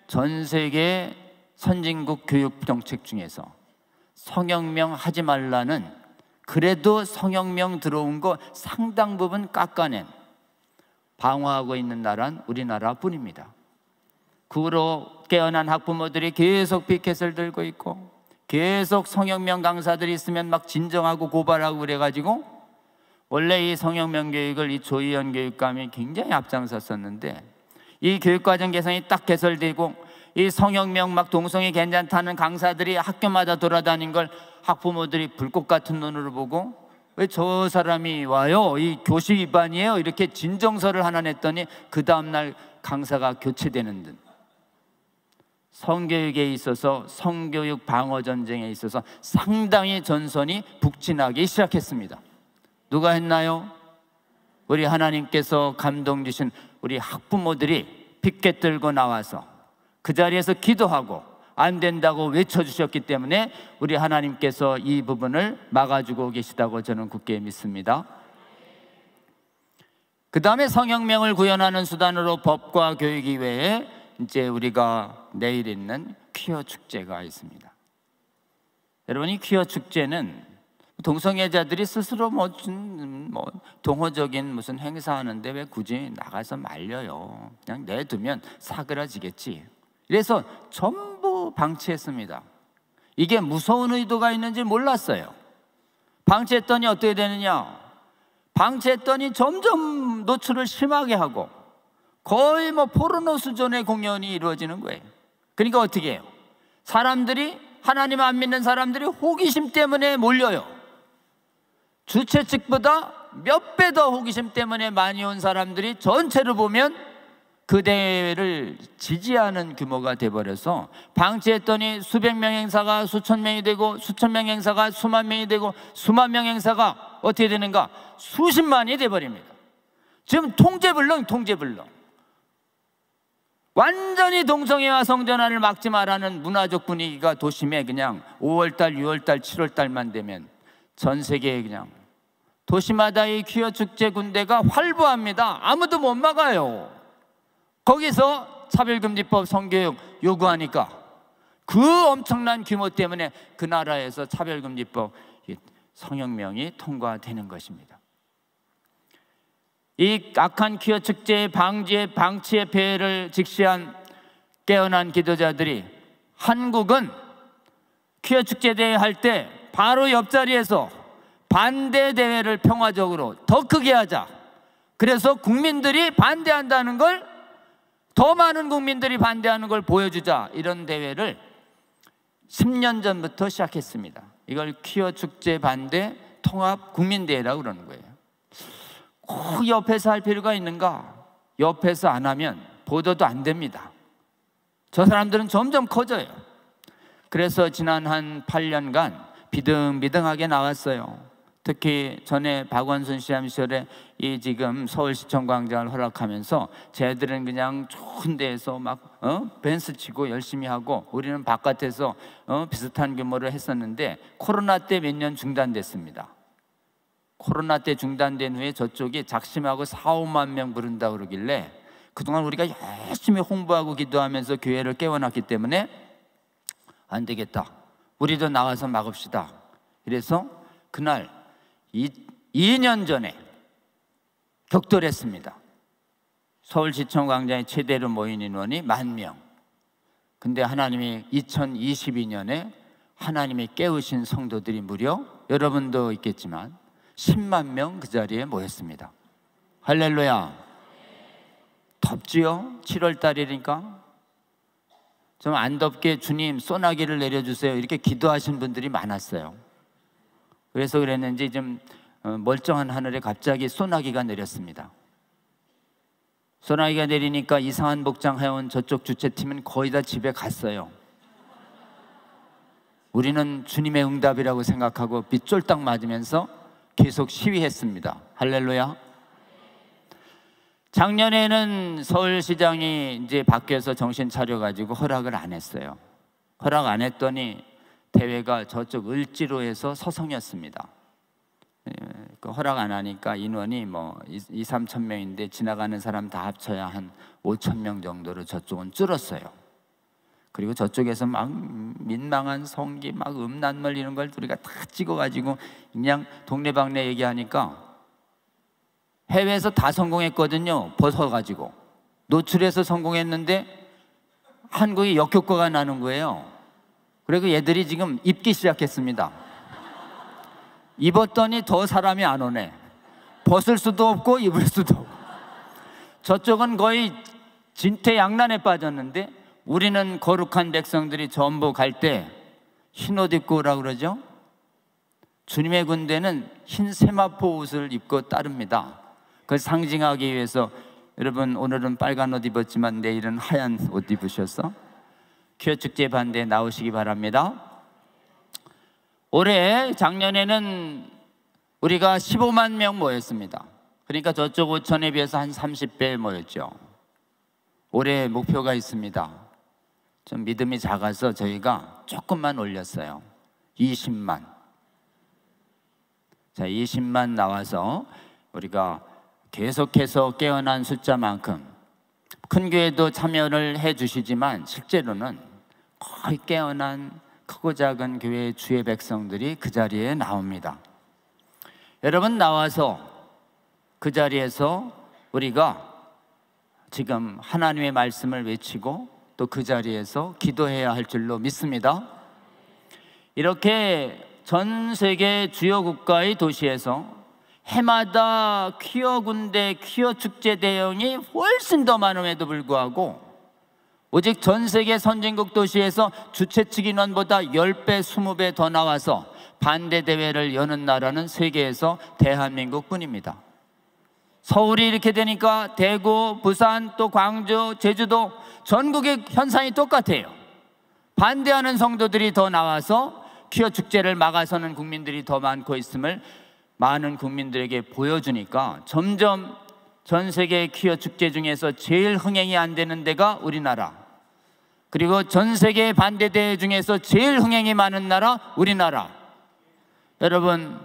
전 세계 선진국 교육 정책 중에서 성혁명 하지 말라는 그래도 성혁명 들어온 거 상당 부분 깎아낸 방어하고 있는 나라는 우리나라뿐입니다. 그 후로 깨어난 학부모들이 계속 피켓을 들고 있고 계속 성혁명 강사들이 있으면 막 진정하고 고발하고 그래가지고 원래 이 성혁명 교육을 이 조희연 교육감이 굉장히 앞장섰었는데 이 교육과정 개선이 딱 개설되고 이 성혁명 막 동성애 괜찮다는 강사들이 학교마다 돌아다닌 걸 학부모들이 불꽃 같은 눈으로 보고 왜 저 사람이 와요? 이 교시 위반이에요? 이렇게 진정서를 하나 냈더니 그 다음날 강사가 교체되는 듯 성교육에 있어서 성교육 방어 전쟁에 있어서 상당히 전선이 북진하기 시작했습니다. 누가 했나요? 우리 하나님께서 감동 주신 우리 학부모들이 피켓 들고 나와서 그 자리에서 기도하고 안 된다고 외쳐주셨기 때문에 우리 하나님께서 이 부분을 막아주고 계시다고 저는 굳게 믿습니다. 그 다음에 성혁명을 구현하는 수단으로 법과 교육 이외에 이제 우리가 내일 있는 퀴어 축제가 있습니다. 여러분, 이 퀴어 축제는 동성애자들이 스스로 뭐 동호적인 무슨 행사하는데 왜 굳이 나가서 말려요? 그냥 내두면 사그라지겠지. 그래서 전부 방치했습니다. 이게 무서운 의도가 있는지 몰랐어요. 방치했더니 어떻게 되느냐? 방치했더니 점점 노출을 심하게 하고 거의 뭐 포르노 수준의 공연이 이루어지는 거예요. 그러니까 어떻게 해요? 사람들이, 하나님 안 믿는 사람들이 호기심 때문에 몰려요. 주최 측보다 몇 배 더 호기심 때문에 많이 온 사람들이 전체로 보면 그 대회를 지지하는 규모가 돼버려서 방치했더니 수백 명 행사가 수천 명이 되고 수천 명 행사가 수만 명이 되고 수만 명 행사가 어떻게 되는가? 수십만이 돼버립니다. 지금 통제불능. 완전히 동성애와 성전환을 막지 말라는 문화적 분위기가 도심에 그냥 5월달, 6월달, 7월달만 되면 전 세계에 그냥 도시마다 이 퀴어 축제 군대가 활보합니다. 아무도 못 막아요. 거기서 차별금지법 성교육 요구하니까 그 엄청난 규모 때문에 그 나라에서 차별금지법 성혁명이 통과되는 것입니다. 이 악한 퀴어 축제의 방치의 폐해를 직시한 깨어난 기도자들이 한국은 퀴어 축제 대회 할 때 바로 옆자리에서 반대 대회를 평화적으로 더 크게 하자. 그래서 국민들이 반대한다는 걸, 더 많은 국민들이 반대하는 걸 보여주자. 이런 대회를 10년 전부터 시작했습니다. 이걸 퀴어 축제 반대 통합 국민대회라고 그러는 거예요. 꼭 옆에서 할 필요가 있는가? 옆에서 안 하면 보도도 안 됩니다. 저 사람들은 점점 커져요. 그래서 지난 한 8년간 비등비등하게 나왔어요. 특히 전에 박원순 시험 시절에 이 지금 서울시청 광장을 허락하면서 쟤들은 그냥 좋은 데에서 막 벤스 치고 열심히 하고 우리는 바깥에서 비슷한 규모를 했었는데 코로나 때 몇 년 중단됐습니다. 코로나 때 중단된 후에 저쪽이 작심하고 4, 5만 명 부른다고 그러길래 그동안 우리가 열심히 홍보하고 기도하면서 교회를 깨워놨기 때문에 안 되겠다, 우리도 나가서 막읍시다. 그래서 그날 2년 전에 격돌했습니다. 서울시청 광장에 최대로 모인 인원이 10,000명. 근데 하나님이 2022년에 하나님이 깨우신 성도들이 무려, 여러분도 있겠지만 10만 명 그 자리에 모였습니다. 할렐루야. 덥지요? 7월 달이니까 좀 안 덥게 주님 소나기를 내려주세요, 이렇게 기도하신 분들이 많았어요. 그래서 그랬는지 좀 멀쩡한 하늘에 갑자기 소나기가 내렸습니다. 소나기가 내리니까 이상한 복장 해온 저쪽 주최팀은 거의 다 집에 갔어요. 우리는 주님의 응답이라고 생각하고 비 쫄딱 맞으면서 계속 시위했습니다. 할렐루야. 작년에는 서울시장이 이제 바뀌어서 정신 차려가지고 허락을 안 했어요. 허락 안 했더니 대회가 저쪽 을지로에서 서성이었습니다. 허락 안 하니까 인원이 뭐 2, 3천 명인데 지나가는 사람 다 합쳐야 한 5천 명 정도로 저쪽은 줄었어요. 그리고 저쪽에서 막 민망한 성기, 막 음란물 이런 걸 우리가 다 찍어가지고 그냥 동네방네 얘기하니까 해외에서 다 성공했거든요. 벗어가지고 노출해서 성공했는데 한국이 역효과가 나는 거예요. 그리고 얘들이 지금 입기 시작했습니다. 입었더니 더 사람이 안 오네. 벗을 수도 없고 입을 수도 없고. 저쪽은 거의 진퇴양난에 빠졌는데 우리는 거룩한 백성들이 전부 갈 때 흰 옷 입고 오라고 그러죠. 주님의 군대는 흰 세마포 옷을 입고 따릅니다. 그걸 상징하기 위해서 여러분 오늘은 빨간 옷 입었지만 내일은 하얀 옷 입으셔서 퀴어 축제 반대에 나오시기 바랍니다. 올해 작년에는 우리가 15만 명 모였습니다. 그러니까 저쪽 5천에 비해서 한 30배 모였죠. 올해 목표가 있습니다. 좀 믿음이 작아서 저희가 조금만 올렸어요. 20만. 자, 20만 나와서 우리가 계속해서 깨어난 숫자만큼 큰 교회도 참여를 해 주시지만 실제로는 거의 깨어난 크고 작은 교회의 주의 백성들이 그 자리에 나옵니다. 여러분 나와서 그 자리에서 우리가 지금 하나님의 말씀을 외치고 또 그 자리에서 기도해야 할 줄로 믿습니다. 이렇게 전 세계 주요 국가의 도시에서 해마다 퀴어 군대, 퀴어 축제 대형이 훨씬 더 많음에도 불구하고 오직 전 세계 선진국 도시에서 주최 측 인원보다 10배, 20배 더 나와서 반대 대회를 여는 나라는 세계에서 대한민국 뿐입니다. 서울이 이렇게 되니까 대구, 부산, 또 광주, 제주도 전국의 현상이 똑같아요. 반대하는 성도들이 더 나와서 퀴어 축제를 막아서는 국민들이 더 많고 있음을 많은 국민들에게 보여주니까 점점 전 세계 퀴어 축제 중에서 제일 흥행이 안 되는 데가 우리나라, 그리고 전 세계 반대대회 중에서 제일 흥행이 많은 나라 우리나라. 여러분,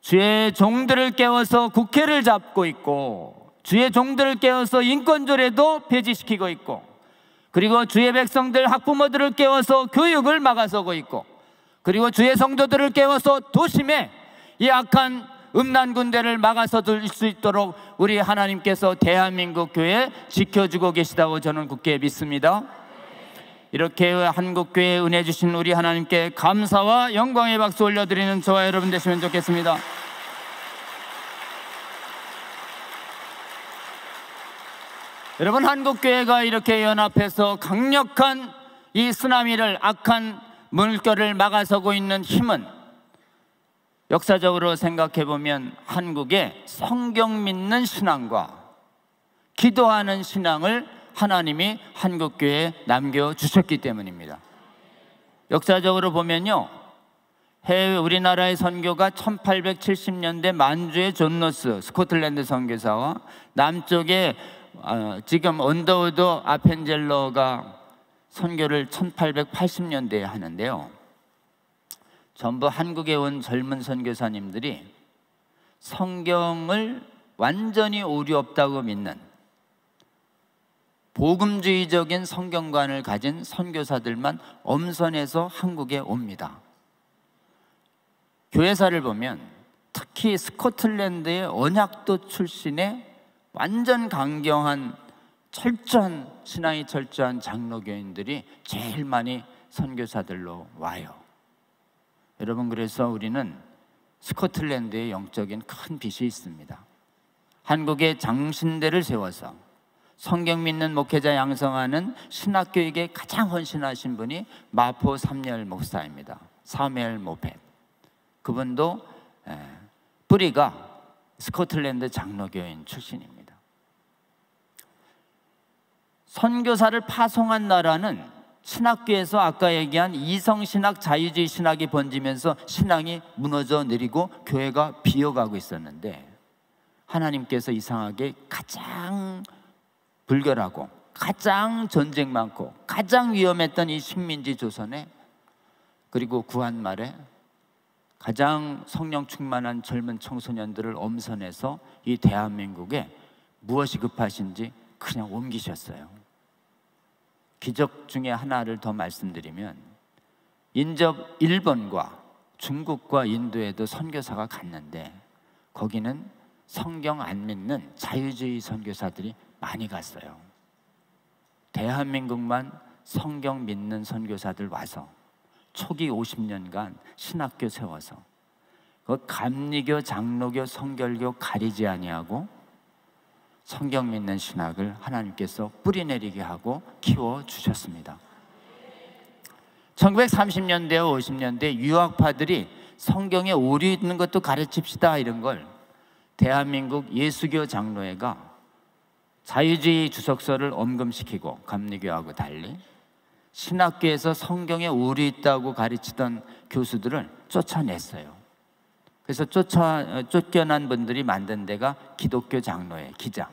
주의 종들을 깨워서 국회를 잡고 있고, 주의 종들을 깨워서 인권조례도 폐지시키고 있고, 그리고 주의 백성들 학부모들을 깨워서 교육을 막아서고 있고, 그리고 주의 성도들을 깨워서 도심에 이 악한 음란 군대를 막아서 둘 수 있도록 우리 하나님께서 대한민국 교회 지켜주고 계시다고 저는 굳게 믿습니다. 이렇게 한국교회에 은혜 주신 우리 하나님께 감사와 영광의 박수 올려드리는 저와 여러분 되시면 좋겠습니다. 여러분, 한국교회가 이렇게 연합해서 강력한 이 쓰나미를, 악한 물결을 막아서고 있는 힘은 역사적으로 생각해 보면 한국의 성경 믿는 신앙과 기도하는 신앙을 하나님이 한국교회에 남겨주셨기 때문입니다. 역사적으로 보면요, 해외 우리나라의 선교가 1870년대 만주의 존 노스 스코틀랜드 선교사와 남쪽에 지금 언더우드 아펜젤러가 선교를 1880년대에 하는데요, 전부 한국에 온 젊은 선교사님들이 성경을 완전히 오류 없다고 믿는 복음주의적인 성경관을 가진 선교사들만 엄선해서 한국에 옵니다. 교회사를 보면 특히 스코틀랜드의 언약도 출신의 완전 강경한 철저한 신앙이 철저한 장로교인들이 제일 많이 선교사들로 와요. 여러분, 그래서 우리는 스코틀랜드의 영적인 큰 빚이 있습니다. 한국의 장신대를 세워서 성경 믿는 목회자 양성하는 신학교육에 가장 헌신하신 분이 마포 삼열 목사입니다. 사무엘 모펫. 그분도 뿌리가 스코틀랜드 장로교인 출신입니다. 선교사를 파송한 나라는 신학교에서 아까 얘기한 이성신학, 자유주의 신학이 번지면서 신앙이 무너져 내리고 교회가 비어가고 있었는데, 하나님께서 이상하게 가장 불결하고 가장 전쟁 많고 가장 위험했던 이 식민지 조선에, 그리고 구한말에 가장 성령 충만한 젊은 청소년들을 엄선해서 이 대한민국에 무엇이 급하신지 그냥 옮기셨어요. 기적 중에 하나를 더 말씀드리면, 인접 일본과 중국과 인도에도 선교사가 갔는데 거기는 성경 안 믿는 자유주의 선교사들이 많이 갔어요. 대한민국만 성경 믿는 선교사들 와서 초기 50년간 신학교 세워서 그 감리교, 장로교, 성결교 가리지 아니하고 성경 믿는 신학을 하나님께서 뿌리내리게 하고 키워주셨습니다. 1930년대, 50년대 유학파들이 성경에 오류 있는 것도 가르칩시다 이런 걸 대한민국 예수교 장로회가 자유주의 주석서를 엄금시키고, 감리교하고 달리 신학교에서 성경에 오류 있다고 가르치던 교수들을 쫓아냈어요. 그래서 쫓겨난 분들이 만든 데가 기독교 장로회, 기장.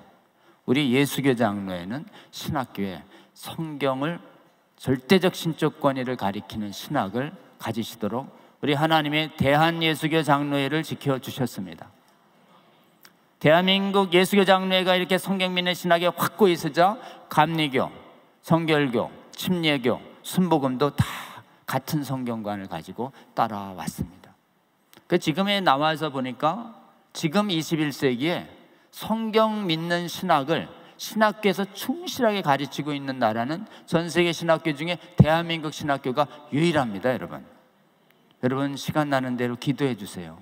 우리 예수교 장로회는 신학교에 성경을 절대적 신적 권위를 가리키는 신학을 가지시도록 우리 하나님의 대한예수교 장로회를 지켜주셨습니다. 대한민국 예수교 장로회가 이렇게 성경 믿는 신학에 확고히 서자 감리교, 성결교, 침례교, 순복음도 다 같은 성경관을 가지고 따라왔습니다. 그 지금에 나와서 보니까 지금 21세기에 성경 믿는 신학을 신학교에서 충실하게 가르치고 있는 나라는 전 세계 신학교 중에 대한민국 신학교가 유일합니다. 여러분 시간 나는 대로 기도해 주세요.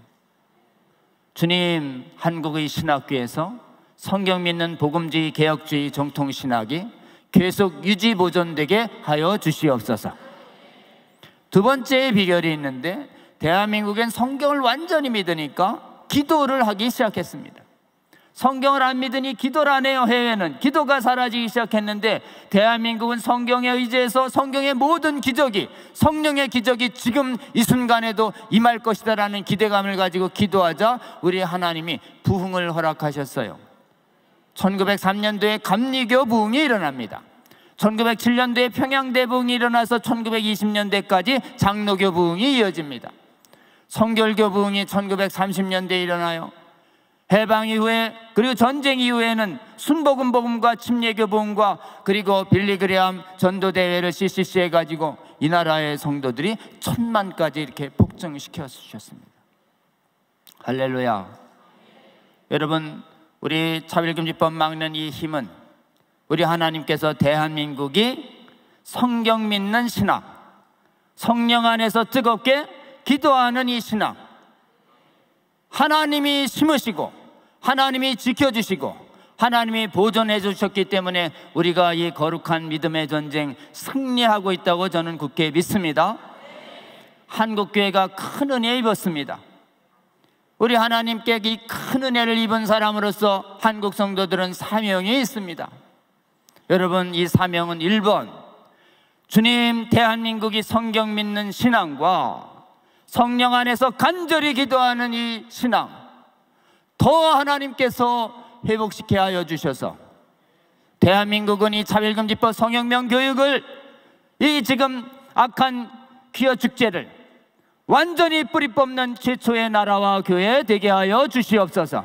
주님, 한국의 신학교에서 성경 믿는 복음주의, 개혁주의, 정통신학이 계속 유지 보존되게 하여 주시옵소서. 두 번째 비결이 있는데, 대한민국엔 성경을 완전히 믿으니까 기도를 하기 시작했습니다. 성경을 안 믿으니 기도를 안 해요. 해외는 기도가 사라지기 시작했는데 대한민국은 성경에 의지해서 성경의 모든 기적이, 성령의 기적이 지금 이 순간에도 임할 것이다라는 기대감을 가지고 기도하자 우리 하나님이 부흥을 허락하셨어요. 1903년도에 감리교 부흥이 일어납니다. 1907년도에 평양대 부흥이 일어나서 1920년대까지 장로교 부흥이 이어집니다. 성결교 부흥이 1930년대에 일어나요. 해방 이후에, 그리고 전쟁 이후에는 순복음 복음과 침례교 부흥과 그리고 빌리그레암 전도대회를 CCC 해가지고 이 나라의 성도들이 1000만까지 이렇게 폭증시켜 주셨습니다. 할렐루야. 여러분, 우리 차별금지법 막는 이 힘은 우리 하나님께서 대한민국이 성경 믿는 신앙, 성령 안에서 뜨겁게 기도하는 이 신앙, 하나님이 심으시고 하나님이 지켜주시고 하나님이 보존해 주셨기 때문에 우리가 이 거룩한 믿음의 전쟁 승리하고 있다고 저는 굳게 믿습니다. 한국교회가 큰 은혜 입었습니다. 우리 하나님께 이 큰 은혜를 입은 사람으로서 한국 성도들은 사명이 있습니다. 여러분, 이 사명은 1번, 주님, 대한민국이 성경 믿는 신앙과 성령 안에서 간절히 기도하는 이 신앙 더 하나님께서 회복시켜 하여 주셔서 대한민국은 이 차별금지법 성혁명 교육을, 이 지금 악한 퀴어 축제를 완전히 뿌리 뽑는 최초의 나라와 교회 되게 하여 주시옵소서.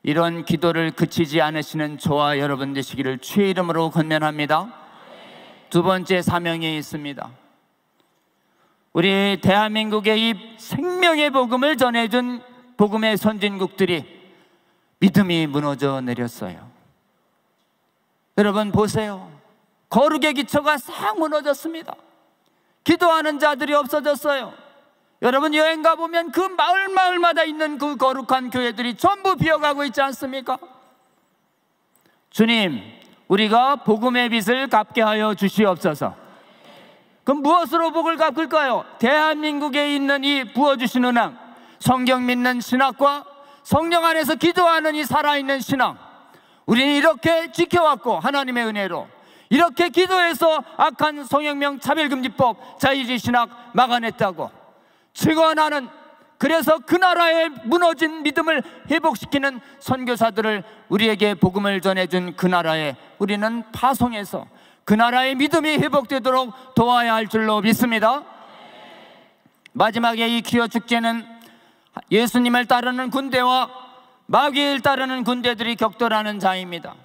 이런 기도를 그치지 않으시는 저와 여러분 되시기를 주의 이름으로 권면합니다. 두 번째 사명이 있습니다. 우리 대한민국의 이 생명의 복음을 전해준 복음의 선진국들이 믿음이 무너져 내렸어요. 여러분 보세요. 거룩의 기초가 싹 무너졌습니다. 기도하는 자들이 없어졌어요. 여러분 여행 가보면 그 마을마다 있는 그 거룩한 교회들이 전부 비어가고 있지 않습니까? 주님, 우리가 복음의 빚을 갚게 하여 주시옵소서. 그럼 무엇으로 복을 갚을까요? 대한민국에 있는 이 부어주신 은왕, 성경 믿는 신학과 성령 안에서 기도하는 이 살아있는 신앙, 우리는 이렇게 지켜왔고 하나님의 은혜로 이렇게 기도해서 악한 성혁명 차별금지법 자유주의 신학 막아냈다고 증언하는, 그래서 그 나라의 무너진 믿음을 회복시키는 선교사들을 우리에게 복음을 전해준 그 나라에 우리는 파송해서 그 나라의 믿음이 회복되도록 도와야 할 줄로 믿습니다. 마지막에 이 퀴어 축제는 예수님을 따르는 군대와 마귀를 따르는 군대들이 격돌하는 자입니다.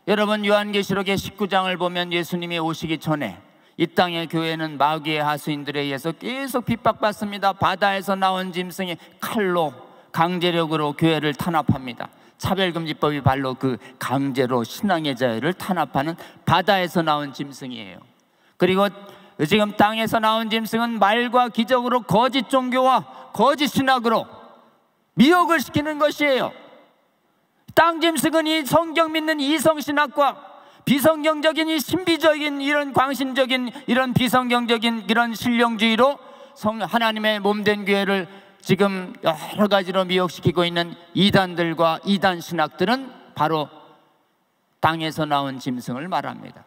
여러분 요한계시록의 19장을 보면 예수님이 오시기 전에 이 땅의 교회는 마귀의 하수인들에 의해서 계속 핍박받습니다. 바다에서 나온 짐승이 칼로 강제력으로 교회를 탄압합니다. 차별금지법이 바로 그 강제로 신앙의 자유를 탄압하는 바다에서 나온 짐승이에요. 그리고 지금 땅에서 나온 짐승은 말과 기적으로 거짓 종교와 거짓 신학으로 미혹을 시키는 것이에요. 땅 짐승은 이 성경 믿는 이성신학과 비성경적인 이 신비적인 이런 광신적인 이런 비성경적인 이런 신령주의로 하나님의 몸된 교회를 지금 여러 가지로 미혹시키고 있는 이단들과 이단 신학들은 바로 땅에서 나온 짐승을 말합니다.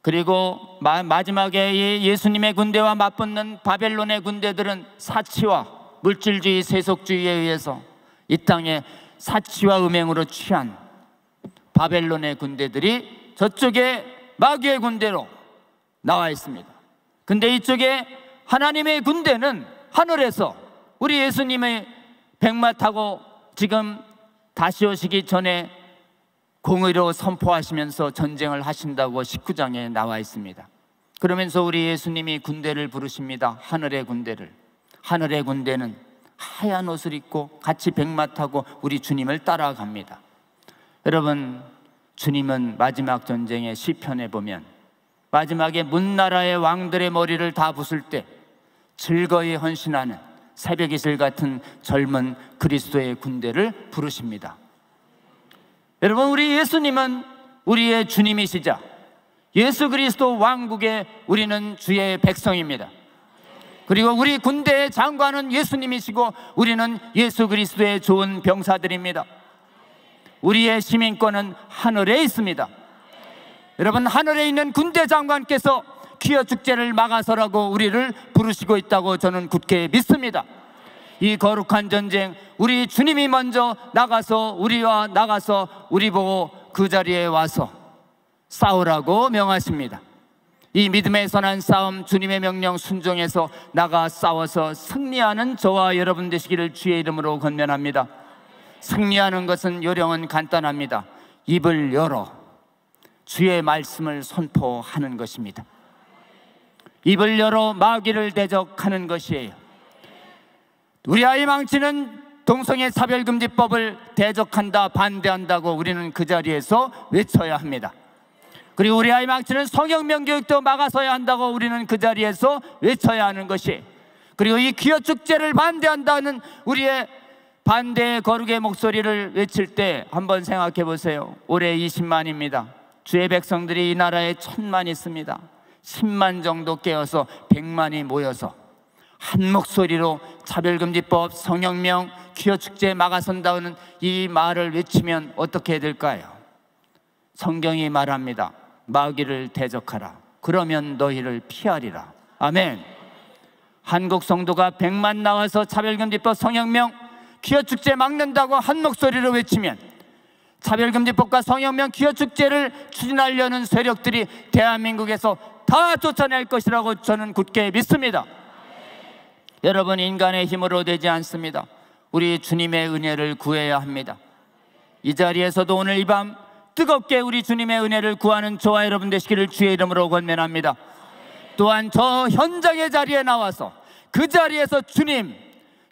그리고 마지막에 이 예수님의 군대와 맞붙는 바벨론의 군대들은 사치와 물질주의 세속주의에 의해서 이 땅에 사치와 음행으로 취한 바벨론의 군대들이 저쪽에 마귀의 군대로 나와 있습니다. 근데 이쪽에 하나님의 군대는 하늘에서 우리 예수님의 백마 타고 지금 다시 오시기 전에 공의로 선포하시면서 전쟁을 하신다고 19장에 나와 있습니다. 그러면서 우리 예수님이 군대를 부르십니다. 하늘의 군대를. 하늘의 군대는 하얀 옷을 입고 같이 백마 타고 우리 주님을 따라갑니다. 여러분, 주님은 마지막 전쟁의 시편에 보면 마지막에 문나라의 왕들의 머리를 다 부술 때 즐거이 헌신하는 새벽 이슬 같은 젊은 그리스도의 군대를 부르십니다. 여러분, 우리 예수님은 우리의 주님이시자 예수 그리스도 왕국의 우리는 주의 백성입니다. 그리고 우리 군대의 장관은 예수님이시고 우리는 예수 그리스도의 좋은 병사들입니다. 우리의 시민권은 하늘에 있습니다. 여러분, 하늘에 있는 군대 장관께서 기어 축제를 막아서라고 우리를 부르시고 있다고 저는 굳게 믿습니다. 이 거룩한 전쟁, 우리 주님이 먼저 나가서 우리 보고 그 자리에 와서 싸우라고 명하십니다. 이 믿음의 선한 싸움, 주님의 명령 순종해서 나가 싸워서 승리하는 저와 여러분 되시기를 주의 이름으로 권면합니다. 승리하는 것은 요령은 간단합니다. 입을 열어 주의 말씀을 선포하는 것입니다. 입을 열어 마귀를 대적하는 것이에요. 우리 아이 망치는 동성애 차별금지법을 대적한다, 반대한다고 우리는 그 자리에서 외쳐야 합니다. 그리고 우리 아이 망치는 성혁명 교육도 막아서야 한다고 우리는 그 자리에서 외쳐야 하는 것이, 그리고 이 기어 축제를 반대한다는 우리의 반대의 거룩의 목소리를 외칠 때 한번 생각해 보세요. 올해 20만입니다. 주의 백성들이 이 나라에 1000만 있습니다. 10만 정도 깨어서 100만이 모여서 한 목소리로 차별금지법, 성혁명, 기어 축제 막아선다는 이 말을 외치면 어떻게 될까요? 성경이 말합니다. 마귀를 대적하라. 그러면 너희를 피하리라. 아멘. 한국 성도가 100만 나와서 차별금지법, 성혁명, 기어축제 막는다고 한 목소리로 외치면 차별금지법과 성혁명, 기어축제를 추진하려는 세력들이 대한민국에서 다 쫓아낼 것이라고 저는 굳게 믿습니다. 여러분, 인간의 힘으로 되지 않습니다. 우리 주님의 은혜를 구해야 합니다. 이 자리에서도 오늘 이 밤 뜨겁게 우리 주님의 은혜를 구하는 저와 여러분 되시기를 주의 이름으로 권면합니다. 또한 저 현장의 자리에 나와서 그 자리에서 주님,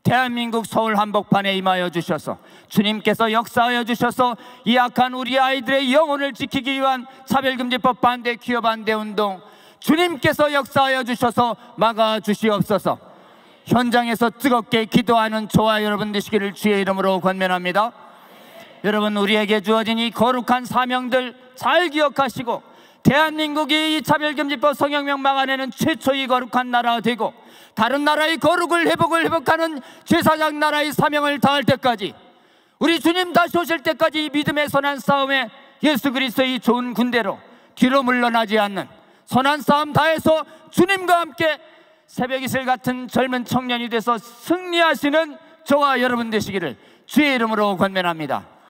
대한민국 서울 한복판에 임하여 주셔서 주님께서 역사하여 주셔서 이 악한 우리 아이들의 영혼을 지키기 위한 차별금지법 반대, 기어 반대 운동 주님께서 역사하여 주셔서 막아 주시옵소서. 현장에서 뜨겁게 기도하는 저와 여러분 되시기를 주의 이름으로 권면합니다. 여러분, 우리에게 주어진 이 거룩한 사명들 잘 기억하시고 대한민국이 이 차별금지법, 성혁명 막아내는 최초의 거룩한 나라가 되고 다른 나라의 거룩을 회복하는 제사장 나라의 사명을 다할 때까지, 우리 주님 다시 오실 때까지 이 믿음의 선한 싸움에 예수 그리스도의 좋은 군대로 뒤로 물러나지 않는 선한 싸움 다해서 주님과 함께 새벽 이슬 같은 젊은 청년이 돼서 승리하시는 저와 여러분 되시기를 주의 이름으로 권면합니다.